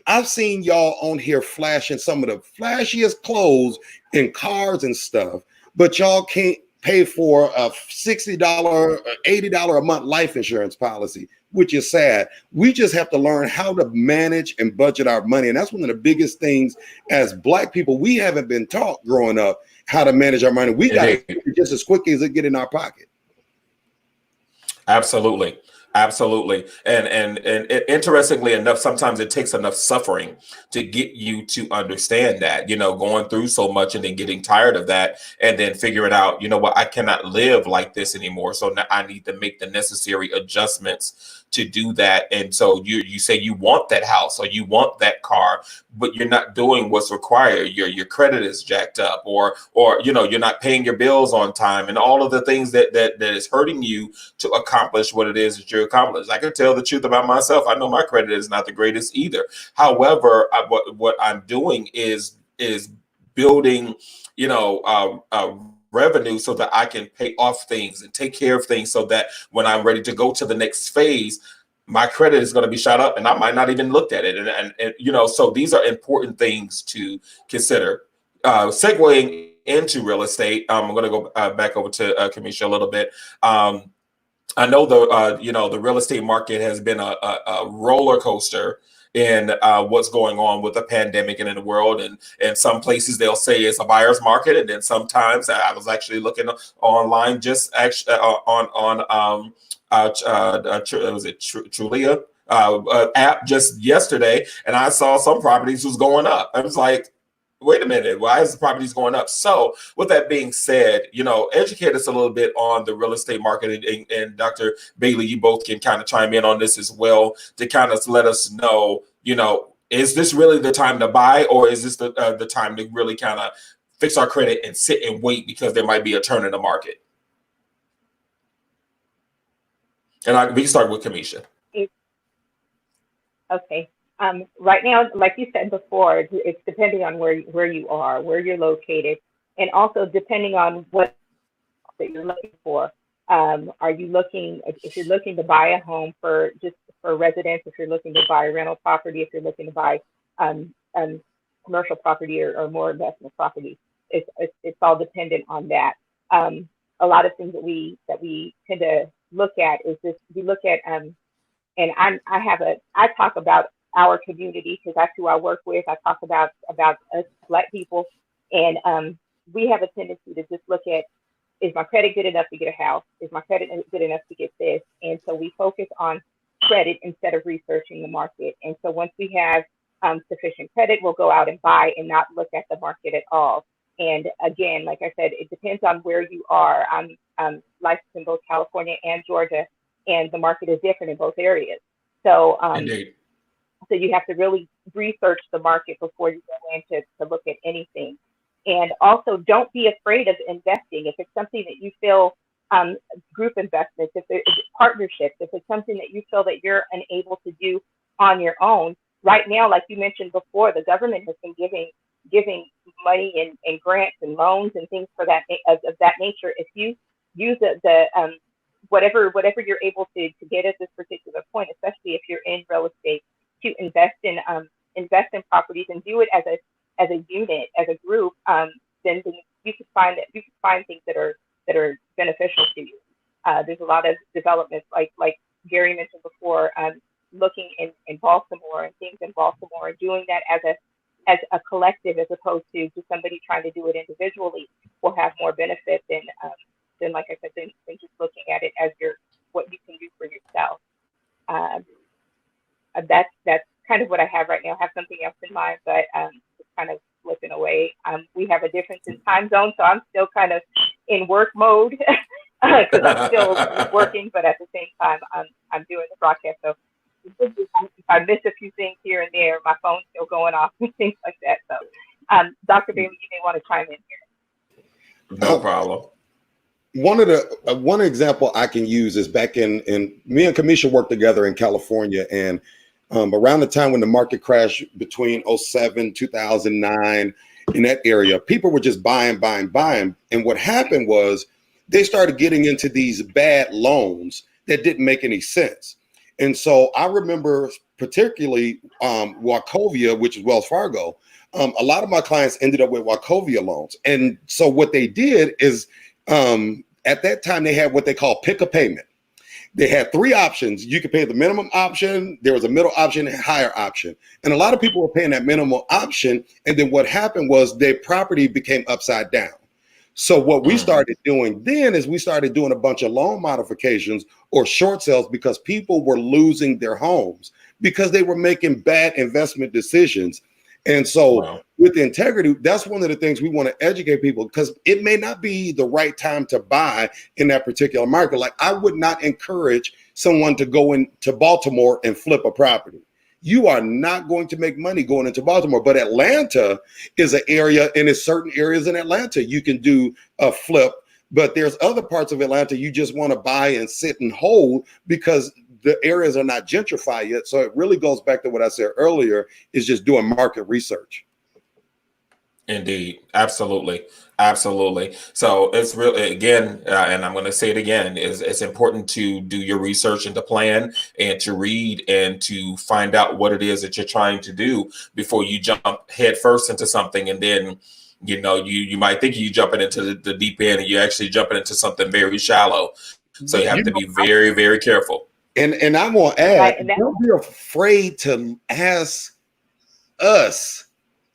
I've seen y'all on here flashing some of the flashiest clothes and cars and stuff, but y'all can't pay for a $60 or $80 a month life insurance policy, which is sad. We just have to learn how to manage and budget our money. And that's one of the biggest things as Black people, we haven't been taught growing up how to manage our money. We got to just as quickly as it get in our pocket. Absolutely. Absolutely. And interestingly enough, sometimes it takes enough suffering to get you to understand that, you know, going through so much and then getting tired of that and then figuring out, you know what, I cannot live like this anymore. So now I need to make the necessary adjustments to do that. And so you say you want that house or you want that car, but you're not doing what's required. Your credit is jacked up, or you know, you're not paying your bills on time, and all of the things that is hurting you to accomplish what it is that you're accomplishing. I can tell the truth about myself. I know my credit is not the greatest either. However, what I'm doing is building, you know, revenue so that I can pay off things and take care of things so that when I'm ready to go to the next phase, my credit is going to be shot up and I might not even looked at it. And you know, so these are important things to consider. Segueing into real estate, I'm going to go back over to Kimisha a little bit. I know the real estate market has been a roller coaster in what's going on with the pandemic and in the world, and some places they'll say it's a buyer's market, and then sometimes I was actually looking online just actually was it Trulia app just yesterday, and I saw some properties was going up. I was like, wait a minute, why is the properties going up? So with that being said, you know, educate us a little bit on the real estate market, and Dr. Bailey, you both can kind of chime in on this as well to kind of let us know, you know, is this really the time to buy, or is this the time to really kind of fix our credit and sit and wait because there might be a turn in the market? And we can start with Kimisha. Okay. Right now, like you said before, it's depending on where you are, where you're located, and also depending on what that you're looking for. Are you looking, if you're looking to buy a home for residence, if you're looking to buy rental property, if you're looking to buy commercial property or more investment property, it's all dependent on that. A lot of things that we tend to look at is this. We look at and I talk about our community because that's who I work with. I talk about us Black people, and we have a tendency to just look at, is my credit good enough to get a house? Is my credit good enough to get this? And so we focus on credit instead of researching the market. And so once we have sufficient credit, we'll go out and buy and not look at the market at all. And again, like I said, it depends on where you are. I'm licensed in both California and Georgia, and the market is different in both areas. So so you have to really research the market before you go in to look at anything. And also, don't be afraid of investing. If it's something that you feel, group investments, if it's partnerships, if it's something that you feel that you're unable to do on your own, right now, like you mentioned before, the government has been giving money and grants and loans and things for that of that nature. If you use the whatever you're able to get at this particular point, especially if you're in real estate, to invest in properties and do it as a unit, as a group, then you can find things that are beneficial to you. There's a lot of developments like Gary mentioned before, looking in Baltimore and things in Baltimore, and doing that as a collective as opposed to just somebody trying to do it individually will have more benefit than like I said, than just looking at it as what you can do for yourself. That's kind of what I have right now. I have something else in mind, but it's kind of slipping away. We have a difference in time zone, so I'm still kind of in work mode because I'm still working, but at the same time, I'm doing the broadcast. So if I miss a few things here and there, my phone's still going off and things like that. So, Dr. Bailey, you may want to chime in here. No problem. One example I can use is back in me and Kimisha worked together in California, and around the time when the market crashed between 07, 2009, in that area, people were just buying. And what happened was they started getting into these bad loans that didn't make any sense. And so I remember particularly Wachovia, which is Wells Fargo. A lot of my clients ended up with Wachovia loans. And so what they did is at that time, they had what they call pick a payment. They had three options. You could pay the minimum option. There was a middle option and a higher option. And a lot of people were paying that minimum option. And then what happened was their property became upside down. So what we started doing then is we started doing a bunch of loan modifications or short sales because people were losing their homes because they were making bad investment decisions. And so with integrity, that's one of the things we want to educate people, because it may not be the right time to buy in that particular market. Like, I would not encourage someone to go into Baltimore and flip a property. You are not going to make money going into Baltimore. But Atlanta is an area, and in certain areas in Atlanta, you can do a flip. But there's other parts of Atlanta you just want to buy and sit and hold because the areas are not gentrified yet. So it really goes back to what I said earlier, is just doing market research. Indeed. Absolutely. Absolutely. So it's really, again, and I'm going to say it again, is it's important to do your research and to plan and to read and to find out what it is that you're trying to do before you jump head first into something. And then, you know, you might think you're jumping into the deep end and you're actually jumping into something very shallow. So you have to be very, very careful. And I want to add, don't be afraid to ask us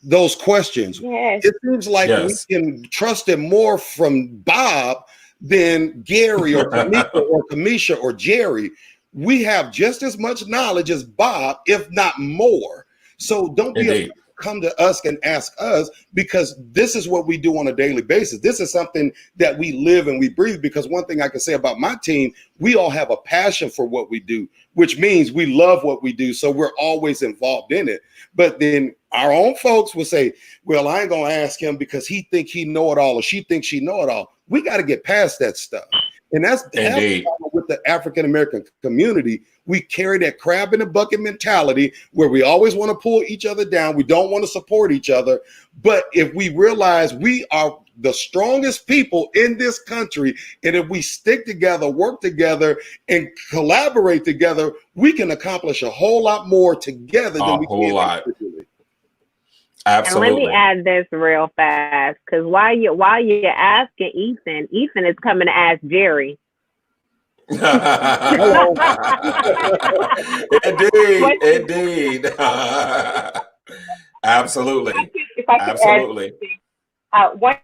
those questions. Yes. It seems like we can trust it more from Bob than Gary or Tamika or Kimisha or Jerry. We have just as much knowledge as Bob, if not more. So don't be afraid to come to us and ask us, because this is what we do on a daily basis. This is something that we live and we breathe, because one thing I can say about my team, we all have a passion for what we do, which means we love what we do. So we're always involved in it. But then our own folks will say, well, I ain't going to ask him because he think he know it all or she thinks she know it all. We got to get past that stuff. And that's with the African-American community. We carry that crab in the bucket mentality where we always want to pull each other down. We don't want to support each other. But if we realize we are the strongest people in this country, and if we stick together, work together, and collaborate together, we can accomplish a whole lot more together than we can individually. Absolutely. And let me add this real fast, because while you're asking Ethan is coming to ask Jerry. Indeed. Absolutely. If I could add, one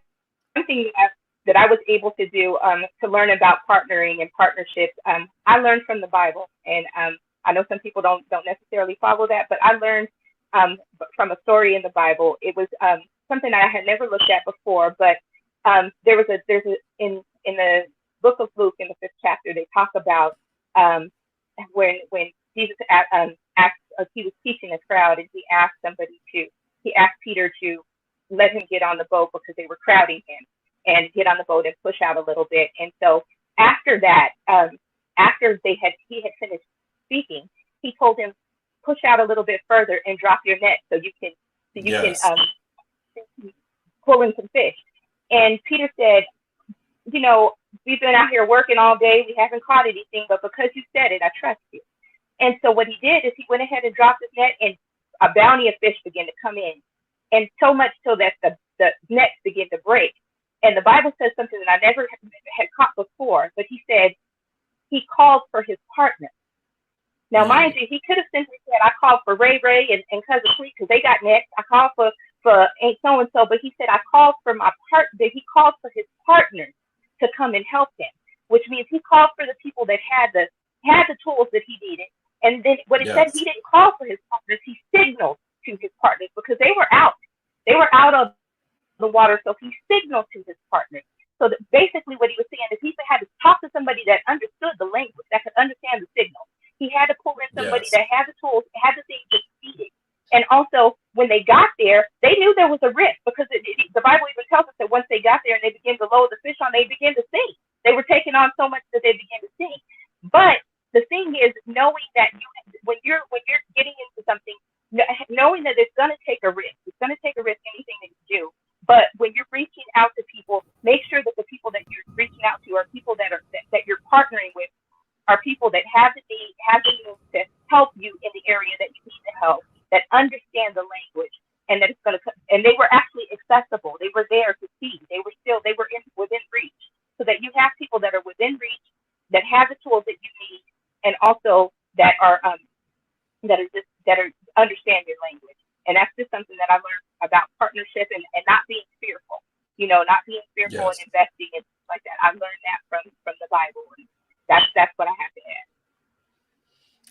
thing that I was able to do to learn about partnering and partnerships, I learned from the Bible, and I know some people don't necessarily follow that, but I learned from a story in the Bible. It was something I had never looked at before, but there's in the book of Luke, in the 5th chapter, they talk about when Jesus asked, he was teaching a crowd, and he asked Peter to let him get on the boat because they were crowding him, and get on the boat and push out a little bit. And so after that, after he had finished speaking, he told him, push out a little bit further and drop your net so you can pull in some fish. And Peter said, you know, we've been out here working all day, we haven't caught anything, but because you said it, I trust you. And so what he did is he went ahead and dropped his net, and a bounty of fish began to come in, and so much so that the nets began to break. And the Bible says something that I never had caught before, but he said he called for his partner. Now, mind you, he could have simply said, I called for Ray and Cousin Cleet because they got nets. I called for Aunt so-and-so, but he said, I called for my partner. He called for his partners to come and help him, which means he called for the people that had the tools that he needed. And then what it said, he didn't call for his partners. He signaled to his partners because they were out. They were out of the water, so he signaled to his partners. So that basically what he was saying is he had to talk to somebody that understood the language, that could understand the signal. He had to pull in somebody Yes. that had the tools, had the things to see it. And also, when they got there, they knew there was a risk because the Bible even tells us that once they got there and they began to load the fish on, they began to sink. They were taking on so much that they began to sink. But the thing is, knowing that when you're getting into something, knowing that it's going to take a risk, anything that you do. But when you're reaching out to people, make sure that the people that you're reaching out to are people that you're partnering with, are people that have the means to help you in the area that you need the help, that understand the language, and that it's going to. And they were actually accessible. They were there to see. They were within reach, so that you have people that are within reach, that have the tools that you need, and also that are understand your language. And that's just something that I learned about partnership and not being fearful. Not being fearful Yes. and investing and stuff like that. I learned that from the Bible, and that's what I have to add.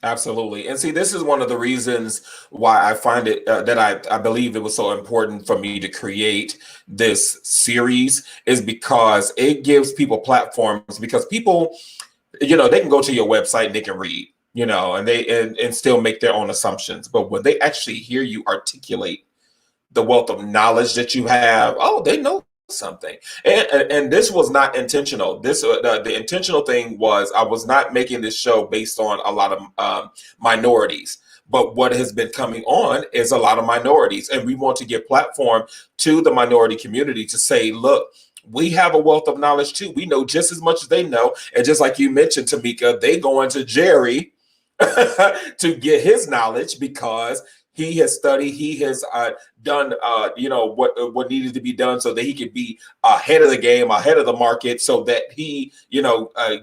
Absolutely. And see, this is one of the reasons why I find it that I believe it was so important for me to create this series, is because it gives people platforms, because people, they can go to your website and they can read, and still make their own assumptions. But when they actually hear you articulate the wealth of knowledge that you have, oh, they know something. And this was not intentional. This the intentional thing was, I was not making this show based on a lot of minorities. But what has been coming on is a lot of minorities, and we want to give platform to the minority community to say, look, we have a wealth of knowledge too. We know just as much as they know. And just like you mentioned, Tamika, they going to Jerry to get his knowledge, because he has studied, he has done, what needed to be done, so that he could be ahead of the game, ahead of the market, so that he,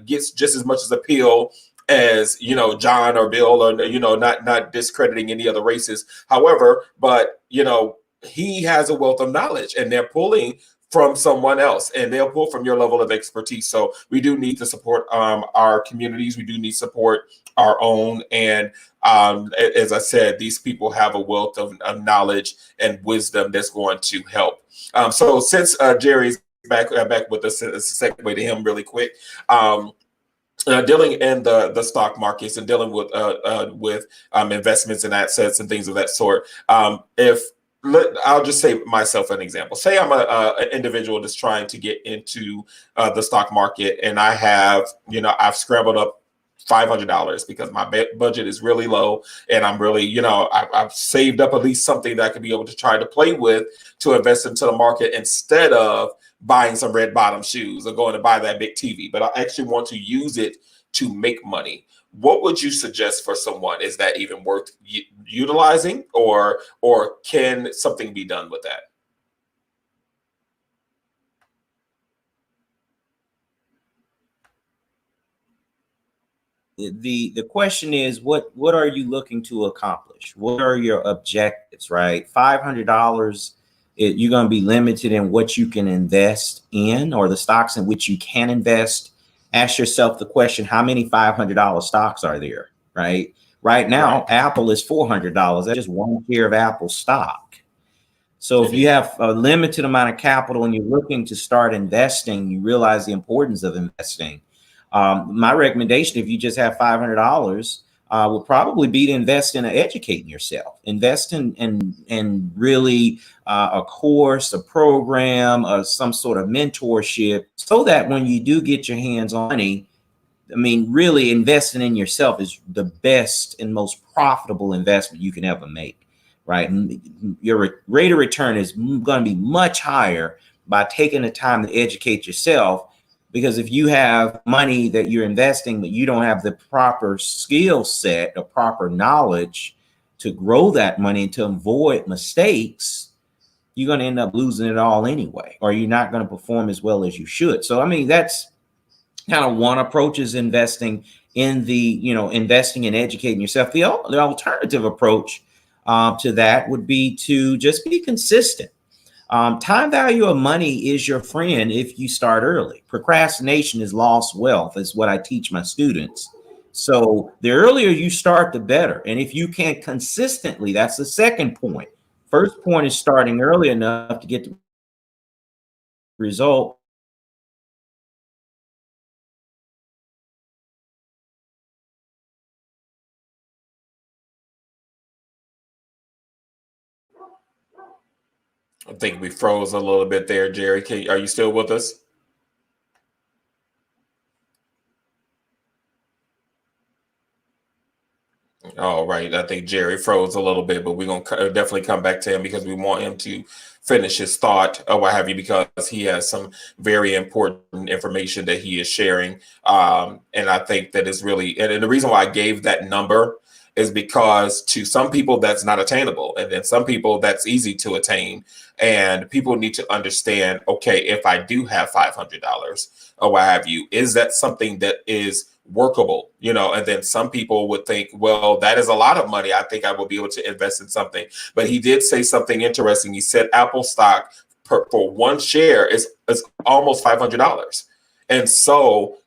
gets just as much as appeal as, John or Bill, or, not discrediting any other races. However, but, he has a wealth of knowledge, and they're pulling from someone else, and they'll pull from your level of expertise. So we do need to support our communities. We do need support our own. And as I said, these people have a wealth of knowledge and wisdom that's going to help. So since Jerry's back with us, it's a segue to him really quick. Dealing in the stock markets and dealing with investments and assets and things of that sort. I'll just say myself an example. Say I'm an individual that's trying to get into the stock market, and I have, I've scrambled up $500 because my budget is really low, and I'm really, I've saved up at least something that I could be able to try to play with to invest into the market, instead of buying some red bottom shoes or going to buy that big TV. But I actually want to use it to make money. What would you suggest for someone? Is that even worth utilizing, or can something be done with that? The question is, what are you looking to accomplish? What are your objectives, right? $500, you're going to be limited in what you can invest in, or the stocks in which you can invest. Ask yourself the question, how many $500 stocks are there, right? Right now, right. Apple is $400. That's just one share of Apple stock. So if you have a limited amount of capital and you're looking to start investing, you realize the importance of investing. My recommendation, if you just have $500, would probably be to invest in educating yourself. Invest in really a course, a program, some sort of mentorship, so that when you do get your hands on money, really investing in yourself is the best and most profitable investment you can ever make, right? And your rate of return is going to be much higher by taking the time to educate yourself. Because if you have money that you're investing, but you don't have the proper skill set or proper knowledge to grow that money and to avoid mistakes, you're going to end up losing it all anyway, or you're not going to perform as well as you should. So, that's kind of one approach, is investing in investing and educating yourself. The alternative approach to that would be to just be consistent. Time value of money is your friend if you start early. Procrastination is lost wealth, is what I teach my students. So the earlier you start, the better. And if you can consistently, that's the second point. First point is starting early enough to get the result. I think we froze a little bit there, Jerry. Are you still with us? All right. I think Jerry froze a little bit, but we're going to definitely come back to him because we want him to finish his thought or what have you, because he has some very important information that he is sharing. And I think that is really, and the reason why I gave that number is because to some people that's not attainable. And then some people that's easy to attain. And people need to understand, okay, if I do have $500 or what have you, is that something that is workable, and then some people would think, well, that is a lot of money. I think I will be able to invest in something. But he did say something interesting. He said Apple stock for one share is almost $500. And so,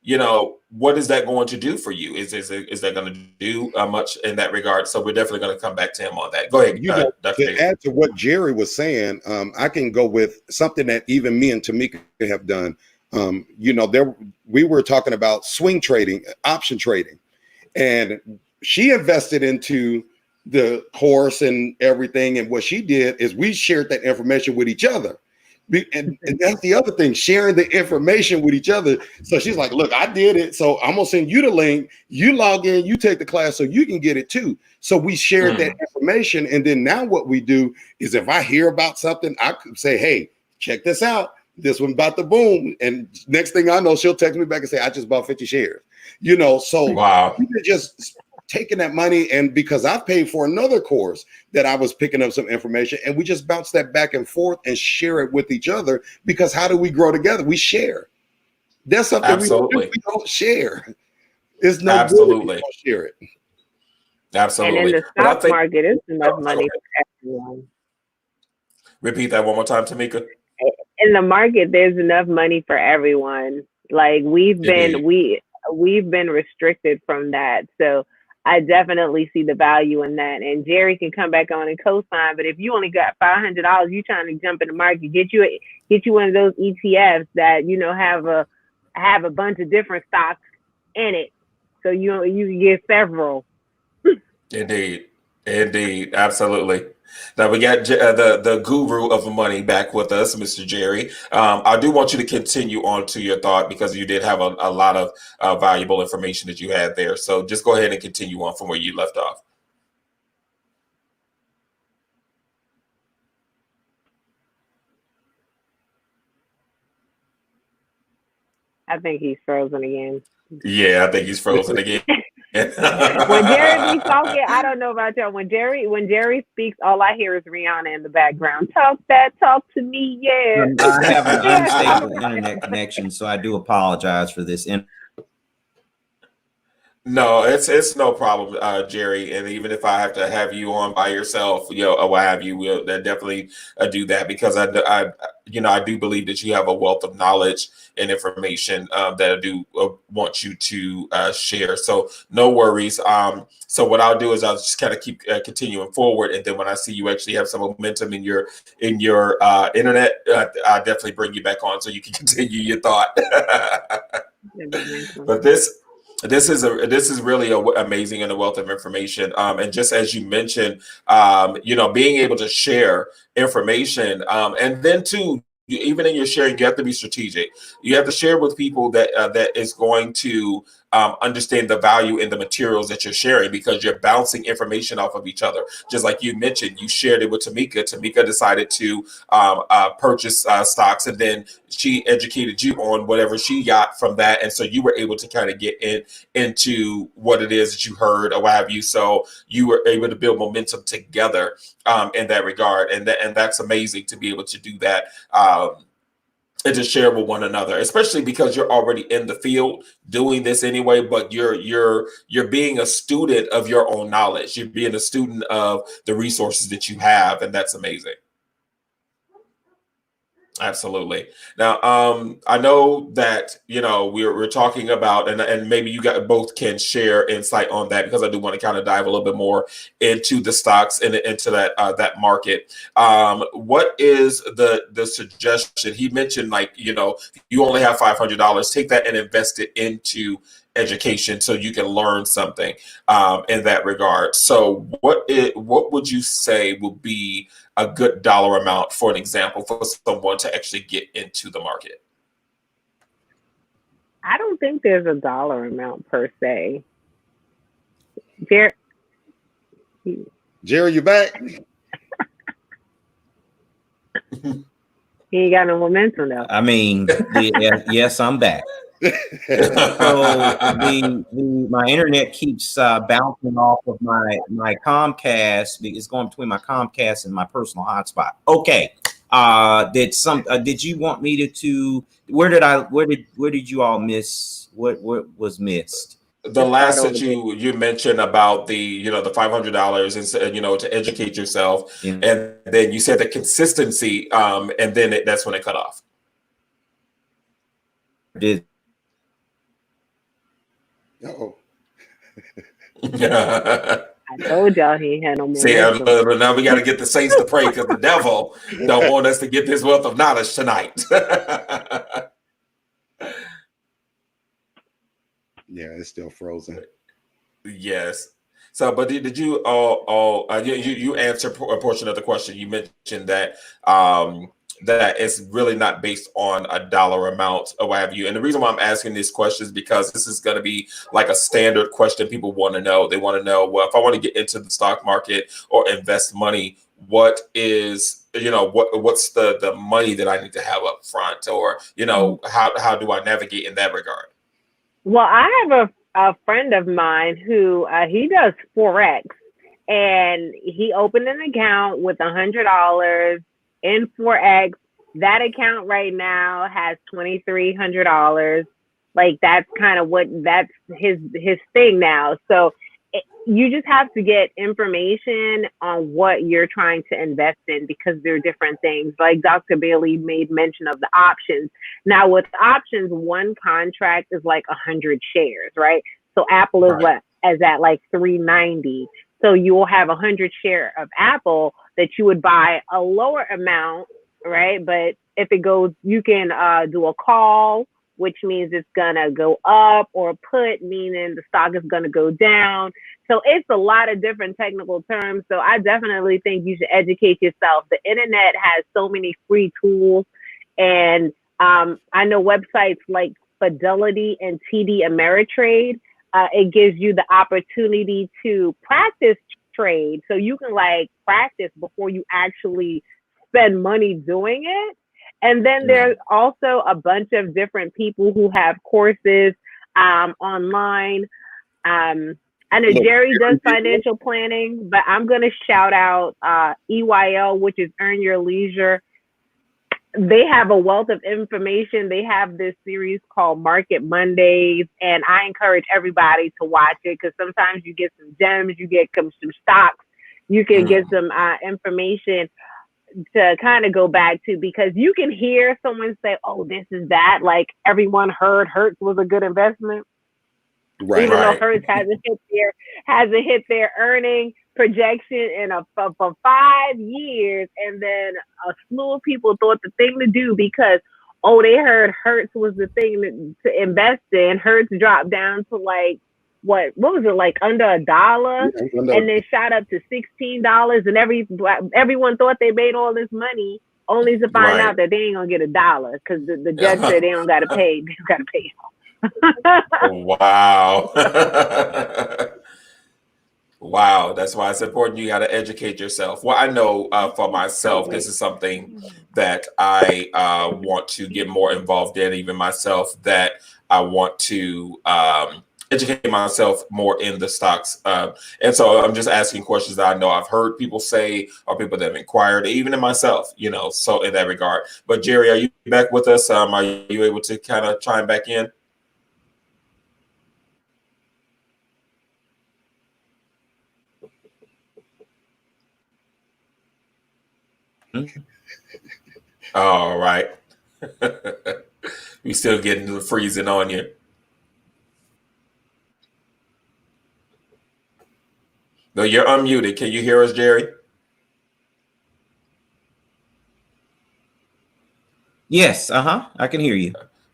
what is that going to do for you? Is that going to do much in that regard? So we're definitely going to come back to him on that. Go ahead, Dr. To add to what Jerry was saying, I can go with something that even me and Tamika have done. We were talking about swing trading, option trading, and she invested into the course and everything. And what she did is we shared that information with each other. And that's the other thing, sharing the information with each other. So she's like, look, I did it. So I'm going to send you the link. You log in, you take the class so you can get it too. So we shared that information. And then now what we do is if I hear about something, I could say, hey, check this out. This one about to boom. And next thing I know, she'll text me back and say, I just bought 50 shares. So wow. We could just taking that money, and because I've paid for another course that I was picking up some information, and we just bounce that back and forth and share it with each other, because how do we grow together? We share. That's something we don't share. There's no absolutely we don't share it. Absolutely. And in the stock market, it's enough money for everyone. Repeat that one more time, Tamika. In the market, there's enough money for everyone. Like we've been restricted from that. So I definitely see the value in that. And Jerry can come back on and co-sign. But if you only got $500, you trying to jump in the market, get you one of those ETFs that have a bunch of different stocks in it, so you can get several. Indeed, absolutely. Now we got the guru of money back with us, Mr. Jerry. I do want you to continue on to your thought, because you did have a lot of valuable information that you had there. So just go ahead and continue on from where you left off. I think he's frozen again. Yeah, I think he's frozen again. When Jerry be talking, I don't know about y'all. When Jerry speaks, all I hear is Rihanna in the background. Talk to me, yeah. I have an unstable internet connection, so I do apologize for this. No, it's no problem, Jerry. And even if I have to have you on by yourself, or what have you, we'll definitely do that, because I do believe that you have a wealth of knowledge and information that I do want you to share. So no worries. So what I'll do is I'll just kind of keep continuing forward, and then when I see you actually have some momentum in your internet, I'll definitely bring you back on so you can continue your thought. But this is really amazing, and a wealth of information. And just as you mentioned, being able to share information, and then too, even in your sharing, you have to be strategic. You have to share with people that is going to understand the value in the materials that you're sharing, because you're bouncing information off of each other. Just like you mentioned, you shared it with Tamika. Tamika decided to purchase stocks, and then she educated you on whatever she got from that. And so you were able to kind of get into what it is that you heard or what have you. So you were able to build momentum together in that regard. And that's amazing to be able to do that. And to share with one another, especially because you're already in the field doing this anyway, but you're being a student of your own knowledge. You're being a student of the resources that you have, and that's amazing. Absolutely. Now, I know that, we're talking about, and maybe you both can share insight on that, because I do want to kind of dive a little bit more into the stocks and into that market. What is the suggestion? He mentioned, you only have $500, take that and invest it into education so you can learn something in that regard. So what would you say would be a good dollar amount, for an example, for someone to actually get into the market? I don't think there's a dollar amount per se. Jerry, You back? he ain't got no momentum though. I mean, yes, I'm back. So my internet keeps bouncing off of my Comcast. It's going between my Comcast and my personal hotspot. Okay. Did you want me to where did you all miss? What was missed? The last that you mentioned about the the $500 and to educate yourself, and then you said the consistency, and then that's when it cut off. Did I told y'all he ain't had no more. See, now we got to get the saints to pray because the devil don't want us to get this wealth of knowledge tonight. Yeah, it's still frozen. Yes. So, but did you you answer a portion of the question? You mentioned that that it's really not based on a dollar amount or what have you. And the reason why I'm asking these questions is because this is going to be like a standard question people want to know. They want to know, well, if I want to get into the stock market or invest money, what is what's the money that I need to have up front, or how do I navigate in that regard? Well, I have a friend of mine who he does Forex, and he opened an account with $100 in Forex. That account right now has $2,300. Like that's kind of that's his thing now. So you just have to get information on what you're trying to invest in, because there are different things. Like Dr. Bailey made mention of the options. Now with options, one contract is like 100 shares, right? So Apple is at like 390. So you will have 100 share of Apple that you would buy a lower amount, right? But if it goes, you can do a call, which means it's gonna go up, or put, meaning the stock is gonna go down. So it's a lot of different technical terms. So I definitely think you should educate yourself. The internet has so many free tools, and I know websites like Fidelity and TD Ameritrade. It gives you the opportunity to practice trade, so you can like practice before you actually spend money doing it. And then there's also a bunch of different people who have courses online. I know Jerry does financial planning, but I'm going to shout out EYL, which is Earn Your Leisure. They have a wealth of information. They have this series called Market Mondays, and I encourage everybody to watch it, because sometimes you get some gems, you get some stocks, you can get some information to kind of go back to, because you can hear someone say, oh, this is that. Like everyone heard Hertz was a good investment. Right. Even though Hertz hasn't hit their earning projection for 5 years, and then a slew of people thought the thing to do because they heard Hertz was the thing to invest in. Hertz dropped down to like what was it, like under $1, and then shot up to $16, and everyone thought they made all this money, only to find out that they ain't gonna get $1 because the judge said they don't gotta pay. They don't gotta pay. Wow. Wow, that's why it's important. You got to educate yourself. Well, I know for myself, this is something that I want to get more involved in, even myself, that I want to educate myself more in the stocks. And so I'm just asking questions that I know I've heard people say, or people that have inquired, even in myself, so in that regard. But Jerry, are you back with us? Are you able to kind of chime back in? All right. We still getting the freezing on you. No, you're unmuted. Can you hear us, Jerry? Yes. I can hear you.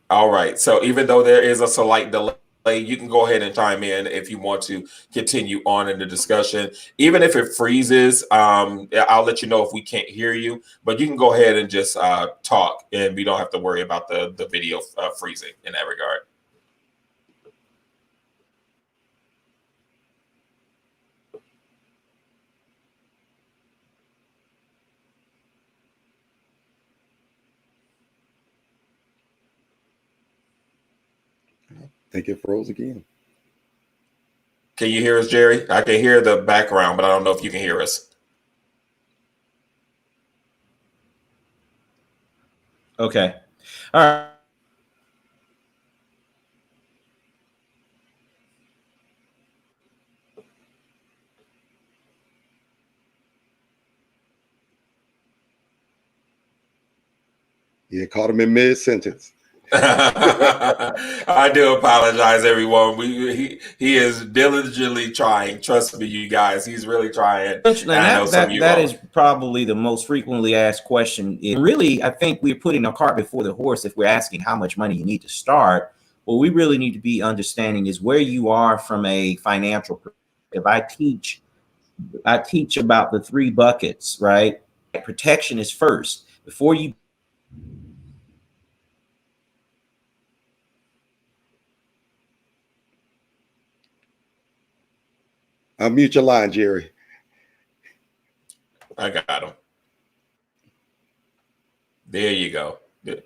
All right. So even though there is a slight delay you can go ahead and chime in if you want to continue on in the discussion. Even if it freezes, I'll let you know if we can't hear you, but you can go ahead and just talk, and we don't have to worry about the video freezing in that regard. I think it froze again. Can you hear us, Jerry? I can hear the background, but I don't know if you can hear us. Okay. All right. Yeah, caught him in mid-sentence. I do apologize, everyone. He is diligently trying. Trust me, you guys. He's really trying. And that is probably the most frequently asked question. Really, I think we're putting a cart before the horse if we're asking how much money you need to start. What we really need to be understanding is where you are from a financial perspective. I teach about the 3 buckets, right? Protection is first. Before you Unmute your line, Jerry. I got him. There you go. Good.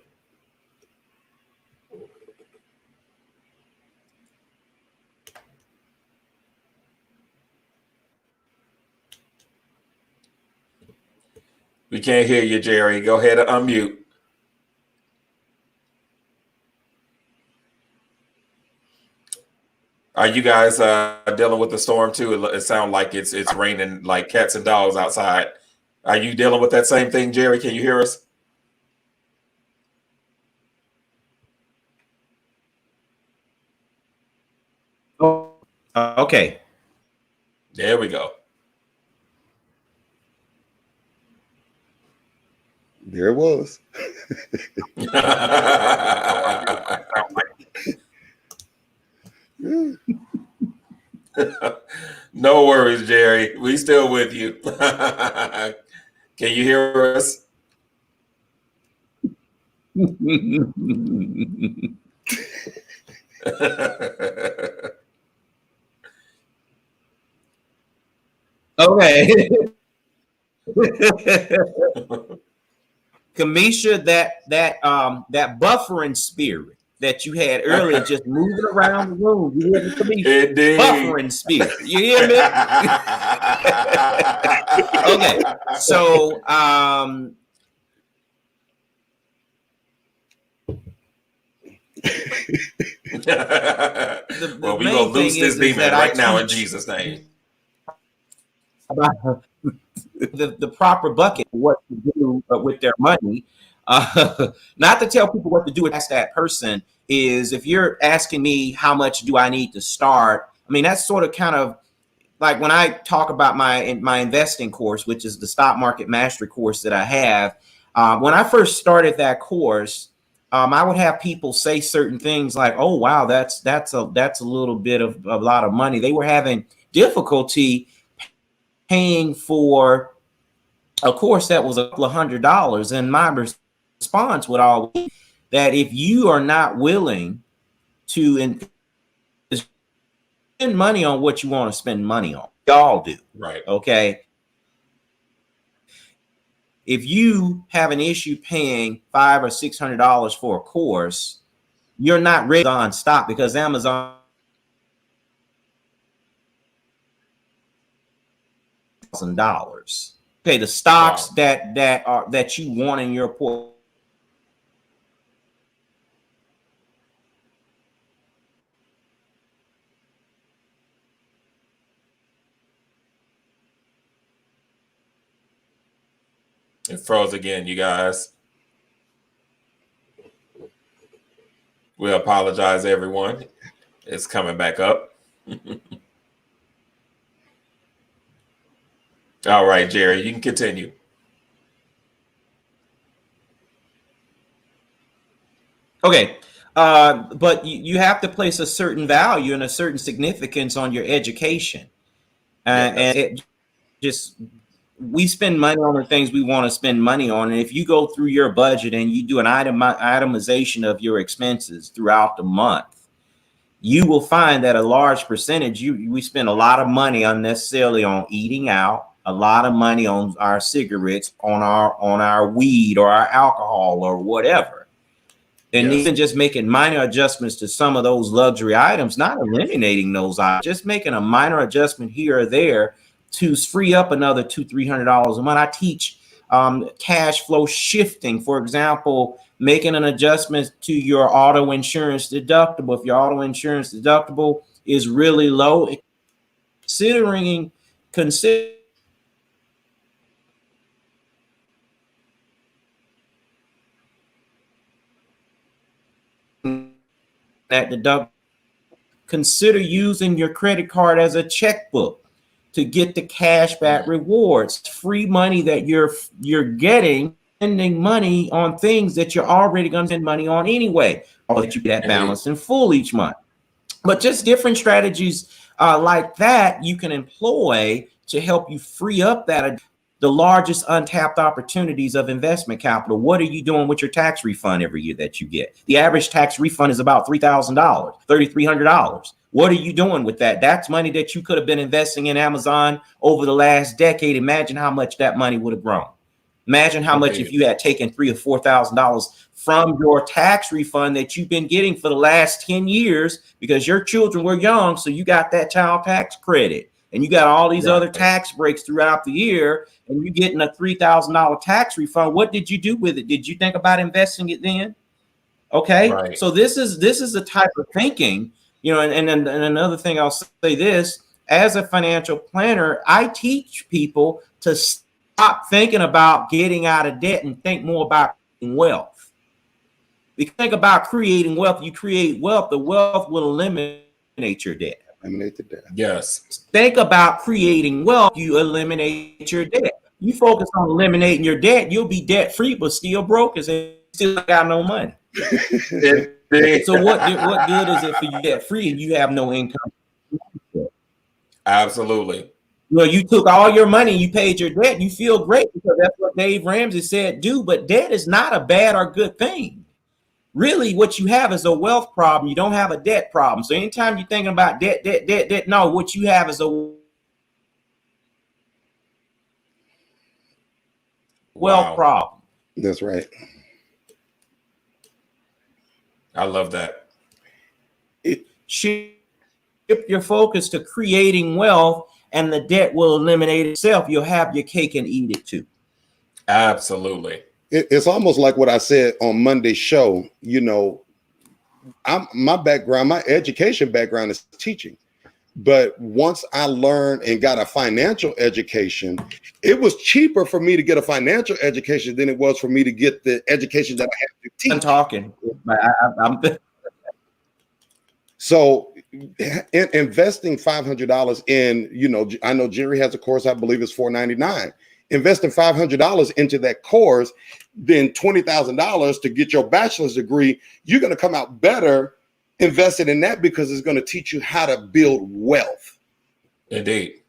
We can't hear you, Jerry. Go ahead and unmute. Are you guys dealing with the storm too? It sounds like it's raining like cats and dogs outside. Are you dealing with that same thing, Jerry? Can you hear us? Okay. There we go. There it was. No worries, Jerry. We still with you. Can you hear us? Okay. Kimisha, that buffering spirit that you had earlier, just moving around the room. You hear me, Kimisha? Buffering spirit. You hear me? Okay. So well, we're gonna loose this demon right now in Jesus' name. About the proper bucket, what to do with their money. Not to tell people what to do, ask that person is, if you're asking me how much do I need to start, I mean, that's sort of kind of like when I talk about my investing course, which is the stock market mastery course that I have. When I first started that course, I would have people say certain things like, "Oh, wow, that's a little bit of a lot of money." They were having difficulty paying for a course that was a couple of $100s, and my response would always be that if you are not willing to spend money on what you want to spend money on, y'all do, right? Okay. If you have an issue paying $500 or $600 for a course, you're not ready on stock, because Amazon $1,000. Okay, the stocks wow. that you want in your portfolio. It froze again, you guys. We apologize, everyone. It's coming back up. All right, Jerry, you can continue. Okay. But you have to place a certain value and a certain significance on your education. And it just, we spend money on the things we want to spend money on. And if you go through your budget and you do an itemization of your expenses throughout the month, you will find that a large percentage, we spend a lot of money unnecessarily on eating out, a lot of money on our cigarettes, on our weed or our alcohol or whatever. And even just making minor adjustments to some of those luxury items, not eliminating those items, just making a minor adjustment here or there to free up another $200-300 a month. I teach cash flow shifting. For example, making an adjustment to your auto insurance deductible. If your auto insurance deductible is really low, consider that deductible. Consider using your credit card as a checkbook to get the cash back rewards, free money that you're getting, spending money on things that you're already going to spend money on anyway, or that you get balanced in full each month. But just different strategies like that you can employ to help you free up the largest untapped opportunities of investment capital. What are you doing with your tax refund every year that you get? The average tax refund is about $3,000, $3,300. What are you doing with that? That's money that you could have been investing in Amazon over the last decade. Imagine how much that money would have grown. Imagine how much if you had taken $3,000 or $4,000 from your tax refund that you've been getting for the last 10 years because your children were young, so you got that child tax credit. And you got all these other tax breaks throughout the year, and you're getting a $3,000 tax refund. What did you do with it? Did you think about investing it then? Okay, so this is the type of thinking, you know. And another thing I'll say this: as a financial planner, I teach people to stop thinking about getting out of debt and think more about creating wealth. If you think about creating wealth, you create wealth. The wealth will eliminate your debt. Eliminate the debt. Yes. Think about creating wealth. You eliminate your debt. You focus on eliminating your debt, you'll be debt free, but still broke and still got no money. So what good is it for you debt free and you have no income? Absolutely. Well, you took all your money, you paid your debt, and you feel great because that's what Dave Ramsey said do. But debt is not a bad or good thing. Really, what you have is a wealth problem. You don't have a debt problem. So anytime you're thinking about debt, no, what you have is a wealth problem. That's right. I love that. Shift your focus to creating wealth, and the debt will eliminate itself. You'll have your cake and eat it too. Absolutely. It's almost like what I said on Monday's show. You know, my education background is teaching. But once I learned and got a financial education, it was cheaper for me to get a financial education than it was for me to get the education that I have to teach. I'm talking. So investing $500 in, you know, I know Jerry has a course, I believe it's $499. Investing $500 into that course, then $20,000 to get your bachelor's degree, you're going to come out better invested in that because it's going to teach you how to build wealth. Indeed.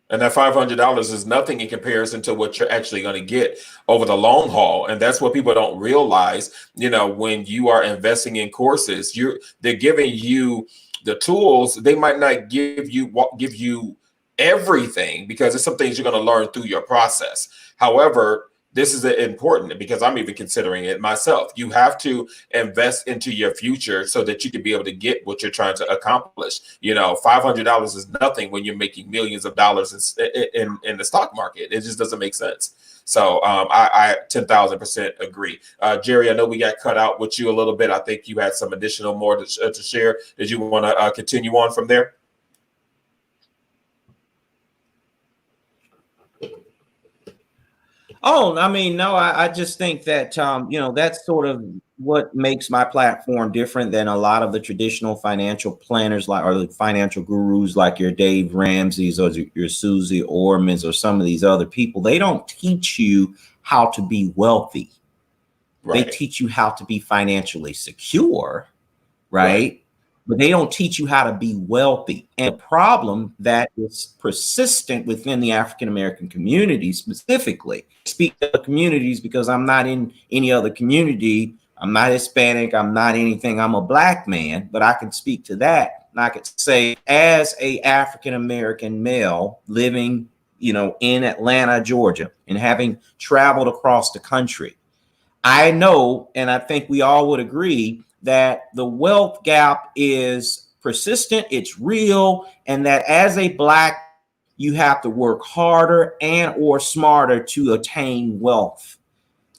And that $500 is nothing in comparison to what you're actually going to get over the long haul. And that's what people don't realize. You know, when you are investing in courses, they're giving you the tools. They might not give you everything because it's some things you're going to learn through your process. However, this is important because I'm even considering it myself. You have to invest into your future so that you can be able to get what you're trying to accomplish. You know, $500 is nothing when you're making millions of dollars in the stock market. It just doesn't make sense. So I 10,000% agree. Jerry, I know we got cut out with you a little bit. I think you had some additional more to share. Did you want to continue on from there? Oh, I mean, no, I just think that, you know, that's sort of what makes my platform different than a lot of the traditional financial planners or the financial gurus like your Dave Ramsey's or your Susie Ormans or some of these other people. They don't teach you how to be wealthy. They Right. teach you how to be financially secure, right? Right. But they don't teach you how to be wealthy. And the problem that is persistent within the African American community specifically, speak to the communities because I'm not in any other community. I'm not Hispanic. I'm not anything. I'm a Black man, but I can speak to that. And I could say, as a African American male living, in Atlanta, Georgia, and having traveled across the country, I know, and I think we all would agree, that the wealth gap is persistent, it's real, and that as a Black, you have to work harder and or smarter to attain wealth.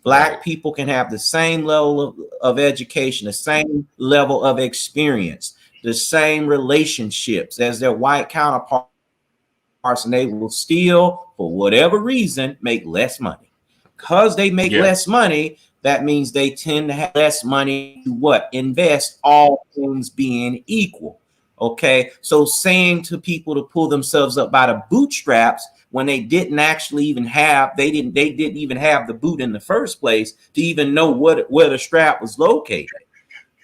Black Right. people can have the same level of education, the same level of experience, the same relationships as their white counterparts, and they will still, for whatever reason, make less money. Because they make Yeah. less money, that means they tend to have less money to what? Invest, all things being equal. Okay. So saying to people to pull themselves up by the bootstraps when they didn't actually even have, they didn't even have the boot in the first place to even know where the strap was located.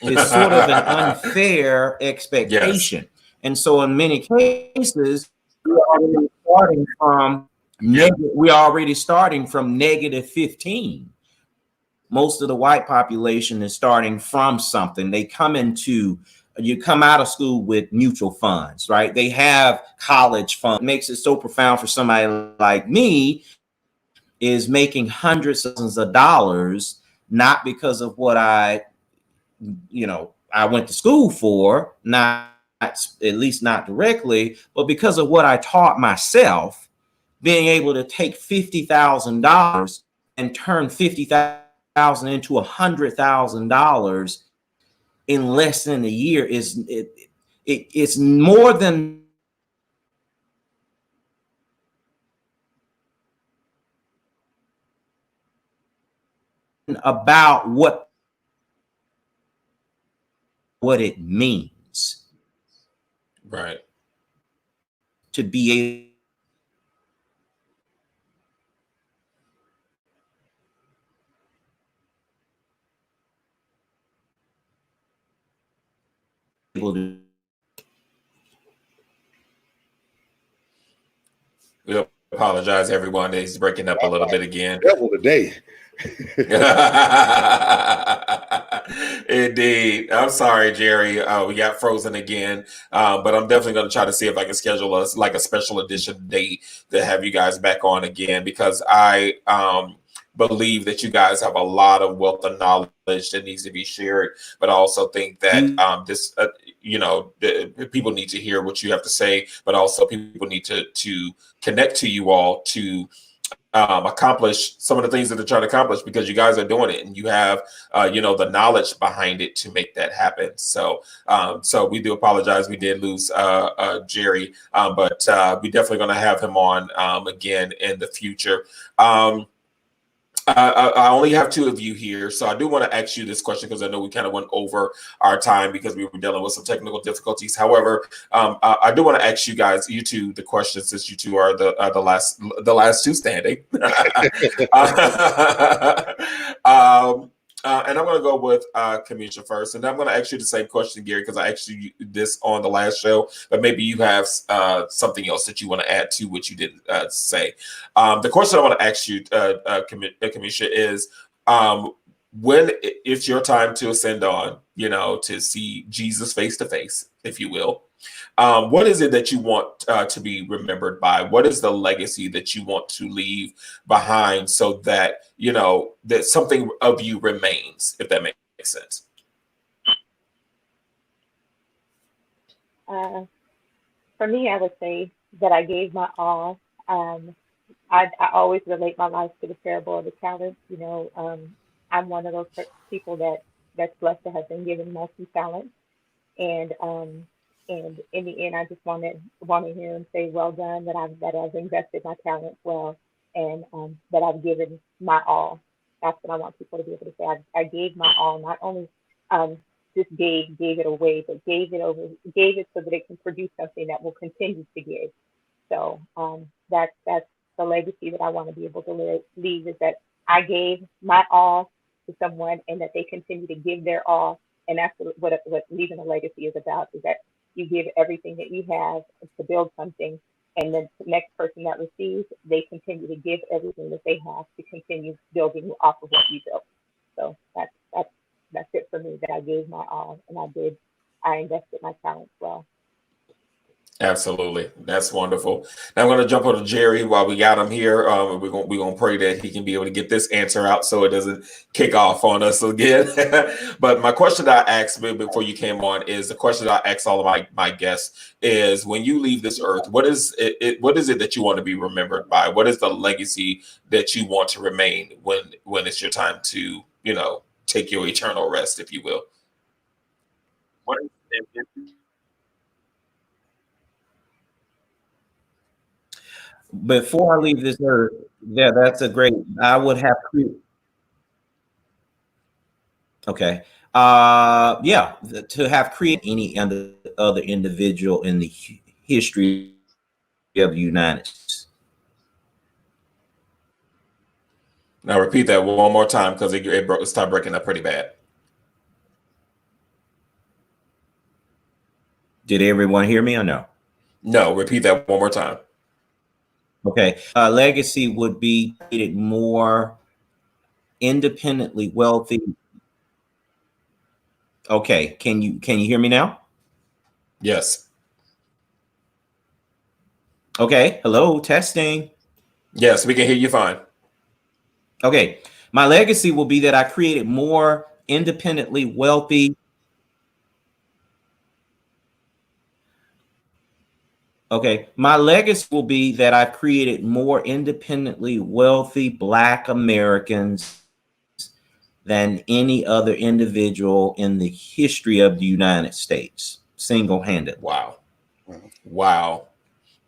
It's sort of an unfair Yes. expectation. And so in many cases, we're already starting from negative 15. Most of the white population is starting from something. You come out of school with mutual funds, right? They have college funds. It makes it so profound for somebody like me is making hundreds of thousands of dollars, not because of what I went to school for, not at least not directly, but because of what I taught myself, being able to take $50,000 and turn 50,000 into $100,000 in less than a year it's more than about what it means Right. to be able to. We apologize, everyone. He's breaking up a little bit again. Devil today. Indeed. I'm sorry, Jerry. We got frozen again. But I'm definitely going to try to see if I can schedule us like a special edition date to have you guys back on again, because I believe that you guys have a lot of wealth of knowledge that needs to be shared. But I also think that people need to hear what you have to say, but also people need to connect to you all to accomplish some of the things that they're trying to accomplish, because you guys are doing it and you have the knowledge behind it to make that happen. So we do apologize. We did lose Jerry, but we definitely going to have him on again in the future. I only have two of you here, so I do want to ask you this question because I know we kind of went over our time because we were dealing with some technical difficulties. However, I do want to ask you guys, you two, the question, since you two are the last two standing. And I'm going to go with Kimisha first, and I'm going to ask you the same question, Gary, because I asked you this on the last show, but maybe you have something else that you want to add to what you didn't say. The question I want to ask you, Kimisha, is when it's your time to ascend on, to see Jesus face to face, if you will. What is it that you want to be remembered by? What is the legacy that you want to leave behind so that, that something of you remains, if that makes sense? For me, I would say that I gave my all. I always relate my life to the parable of the talents. I'm one of those people that's blessed to have been given multi-talents. And in the end, I just want to hear him say, "Well done," that I've invested my talents well, and that I've given my all. That's what I want people to be able to say. I gave my all, not only just gave it away, but gave it so that it can produce something that will continue to give. So that's the legacy that I want to be able to leave, is that I gave my all, to someone and that they continue to give their all. And that's what leaving a legacy is about, is that you give everything that you have to build something, and then the next person that receives, they continue to give everything that they have to continue building off of what you built. So that's it for me, that I gave my all, and I invested my talents well. Absolutely. That's wonderful. Now I'm going to jump over to Jerry while we got him here. We're going to pray that he can be able to get this answer out so it doesn't kick off on us again. But my question that I asked before you came on is the question that I ask all of my guests is, when you leave this earth, what is it that you want to be remembered by? What is the legacy that you want to remain when it's your time to, take your eternal rest, if you will? What is it? Before I leave this earth, yeah, that's a great. I would have. Okay. To have created any other individual in the history of the United States. Now repeat that one more time, because it started breaking up pretty bad. Did everyone hear me or no? No, repeat that one more time. Okay. Legacy would be created more independently wealthy. Okay. Can you hear me now? Yes. Okay. Hello, testing. Yes, we can hear you fine. Okay. My legacy will be that I created more independently wealthy. Okay. My legacy will be that I've created more independently wealthy Black Americans than any other individual in the history of the United States, single-handedly. Wow.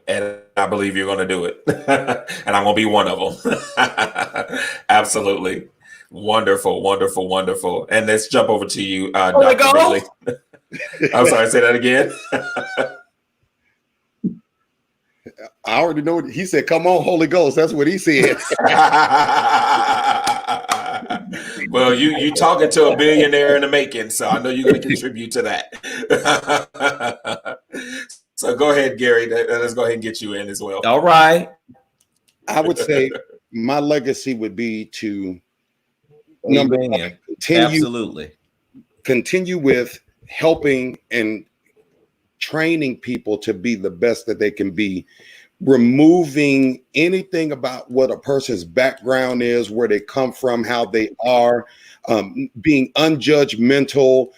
And I believe you're going to do it. And I'm going to be one of them. Absolutely. Wonderful, wonderful, wonderful. And let's jump over to you, Dr. Bailey. I'm sorry, say that again. I already know what he said. Come on, Holy Ghost. That's what he said. Well, you talking to a billionaire in the making, so I know you're going to contribute to that. So go ahead, Gary. Let's go ahead and get you in as well. All right. I would say my legacy would be to continue with helping and training people to be the best that they can be, removing anything about what a person's background is, where they come from, how they are, being unjudgmental,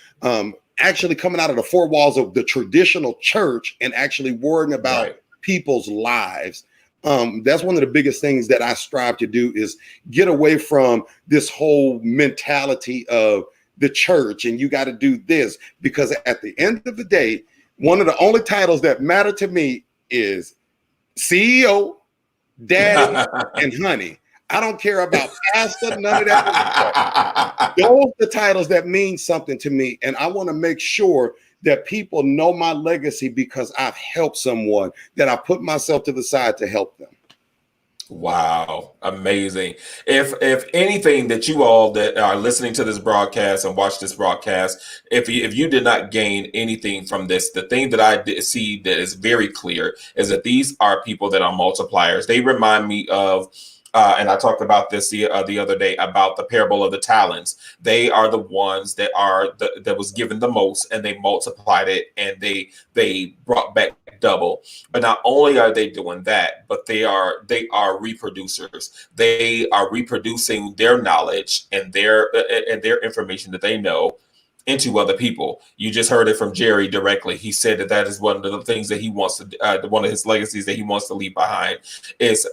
actually coming out of the four walls of the traditional church and actually worrying about people's lives. That's one of the biggest things that I strive to do, is get away from this whole mentality of the church and you got to do this, because at the end of the day, one of the only titles that matter to me is CEO, daddy, and honey. I don't care about pastor, none of that. Those are the titles that mean something to me. And I want to make sure that people know my legacy because I've helped someone, that I put myself to the side to help them. Wow, amazing. If anything that you all that are listening to this broadcast and watch this broadcast, if you did not gain anything from this, the thing that I did see that is very clear is that these are people that are multipliers. They remind me of and I talked about this the other day about the parable of the talents. They are the ones that was given the most, and they multiplied it, and they brought back double. But not only are they doing that, but they are reproducers. They are reproducing their knowledge and their information that they know into other people. You just heard it from Jerry directly. He said that is one of the things that he wants to, one of his legacies that he wants to leave behind is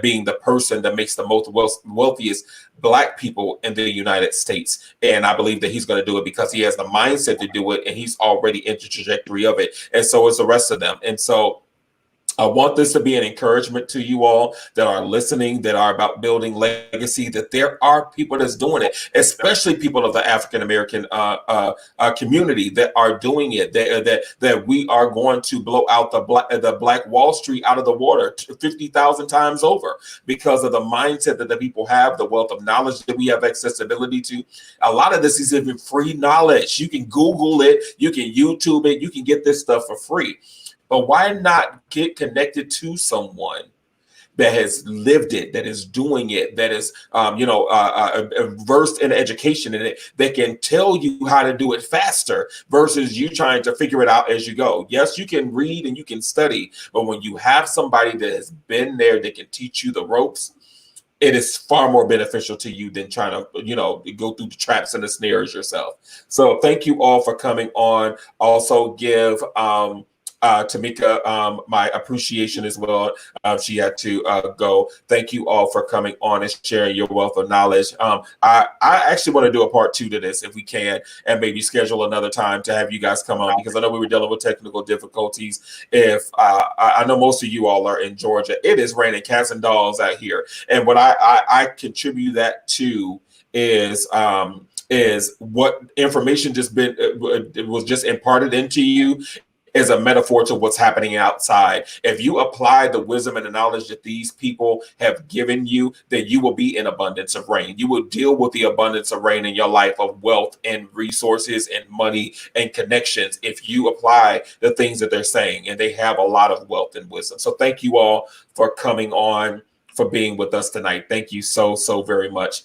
being the person that makes the most wealthiest Black people in the United States. And I believe that he's going to do it because he has the mindset to do it, and he's already in the trajectory of it. And so is the rest of them. And so I want this to be an encouragement to you all that are listening, that are about building legacy, that there are people that's doing it, especially people of the African American community that are doing it, that we are going to blow out the Black Wall Street out of the water 50,000 times over because of the mindset that the people have, the wealth of knowledge that we have accessibility to. A lot of this is even free knowledge. You can Google it, you can YouTube it, you can get this stuff for free. But why not get connected to someone that has lived it, that is doing it, that is, versed in education in it, that can tell you how to do it faster versus you trying to figure it out as you go. Yes, you can read and you can study, but when you have somebody that has been there that can teach you the ropes, it is far more beneficial to you than trying to, go through the traps and the snares yourself. So thank you all for coming on. Also give Tamika my appreciation as well. She had to go. Thank you all for coming on and sharing your wealth of knowledge. I actually want to do a part 2 to this if we can, and maybe schedule another time to have you guys come on, because I know we were dealing with technical difficulties. If I know most of you all are in Georgia, it is raining cats and dogs out here, and what I contribute that to is what information was just imparted into you is a metaphor to what's happening outside. If you apply the wisdom and the knowledge that these people have given you, then you will be in abundance of rain. You will deal with the abundance of rain in your life of wealth and resources and money and connections if you apply the things that they're saying. And they have a lot of wealth and wisdom. So thank you all for coming on, for being with us tonight. Thank you so very much.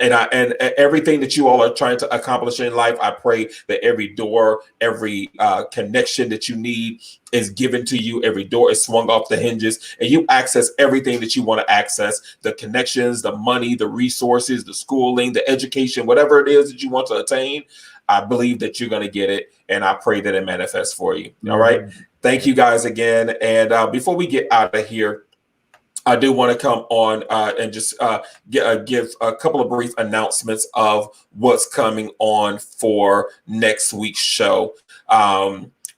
And everything that you all are trying to accomplish in life, I pray that every door, every connection that you need is given to you. Every door is swung off the hinges, and you access everything that you want to access: the connections, the money, the resources, the schooling, the education, whatever it is that you want to attain. I believe that you're going to get it, and I pray that it manifests for you. All right. Thank you guys again. And before we get out of here, I do want to come on and just give a couple of brief announcements of what's coming on for next week's show.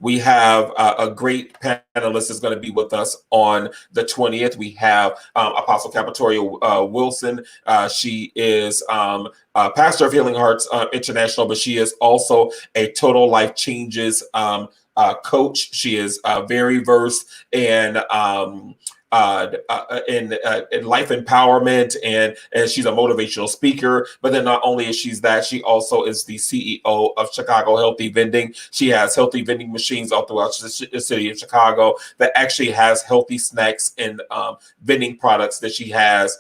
We have a great panelist is going to be with us on the 20th. We have Apostle Capitoria Wilson. She is pastor of Healing Hearts International, but she is also a Total Life Changes coach. She is very versed in life empowerment, and she's a motivational speaker. But then not only is she that, she also is the CEO of Chicago Healthy Vending. She has healthy vending machines all throughout the city of Chicago that actually has healthy snacks and vending products that she has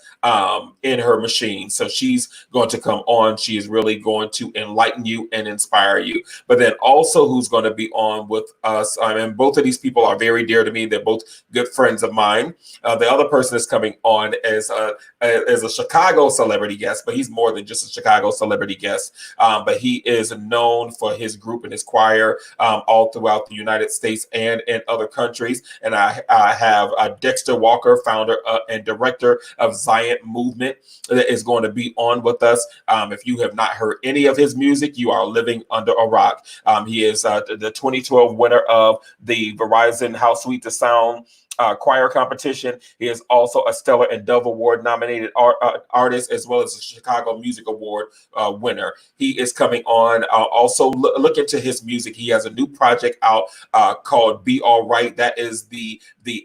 in her machine. So she's going to come on. She is really going to enlighten you and inspire you. But then also who's going to be on with us, and both of these people are very dear to me. They're both good friends of mine. The other person that's coming on is a Chicago celebrity guest, but he's more than just a Chicago celebrity guest. But he is known for his group and his choir all throughout the United States and in other countries. And I have Dexter Walker, founder and director of Zion Movement, that is going to be on with us. If you have not heard any of his music, you are living under a rock. He is the 2012 winner of the Verizon How Sweet the Sound choir competition. He is also a Stellar and Dove Award nominated artist, as well as a Chicago Music Award winner. He is coming on. Also look into his music. He has a new project out called Be All Right. That is the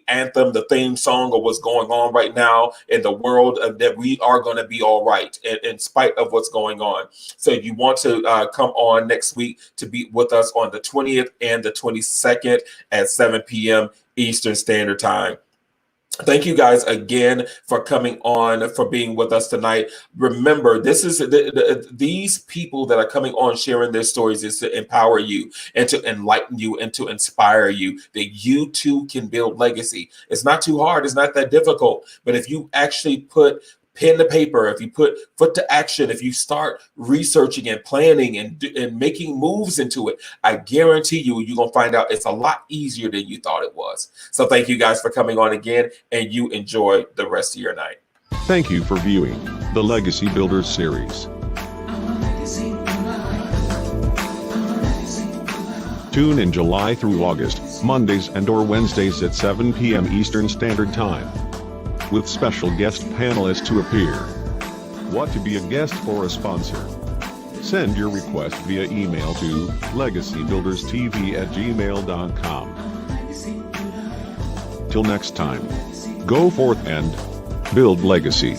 anthem, the theme song of what's going on right now in the world, that we are going to be all right in spite of what's going on. So you want to come on next week to be with us on the 20th and the 22nd at 7 p.m. Eastern Standard Time. Thank you guys again for coming on, for being with us tonight. Remember, this is these people that are coming on sharing their stories is to empower you and to enlighten you and to inspire you that you too can build legacy. It's not too hard. It's not that difficult. But if you actually put pen to paper, if you put foot to action, if you start researching and planning and making moves into it, I guarantee you're going to find out it's a lot easier than you thought it was. So thank you guys for coming on again, and you enjoy the rest of your night. Thank you for viewing the Legacy Builders series. Tune in July through August, Mondays and/or Wednesdays at 7 p.m. Eastern Standard Time, with special guest panelists to appear. Want to be a guest or a sponsor? Send your request via email to legacybuilderstv@gmail.com. Till next time, go forth and build legacy.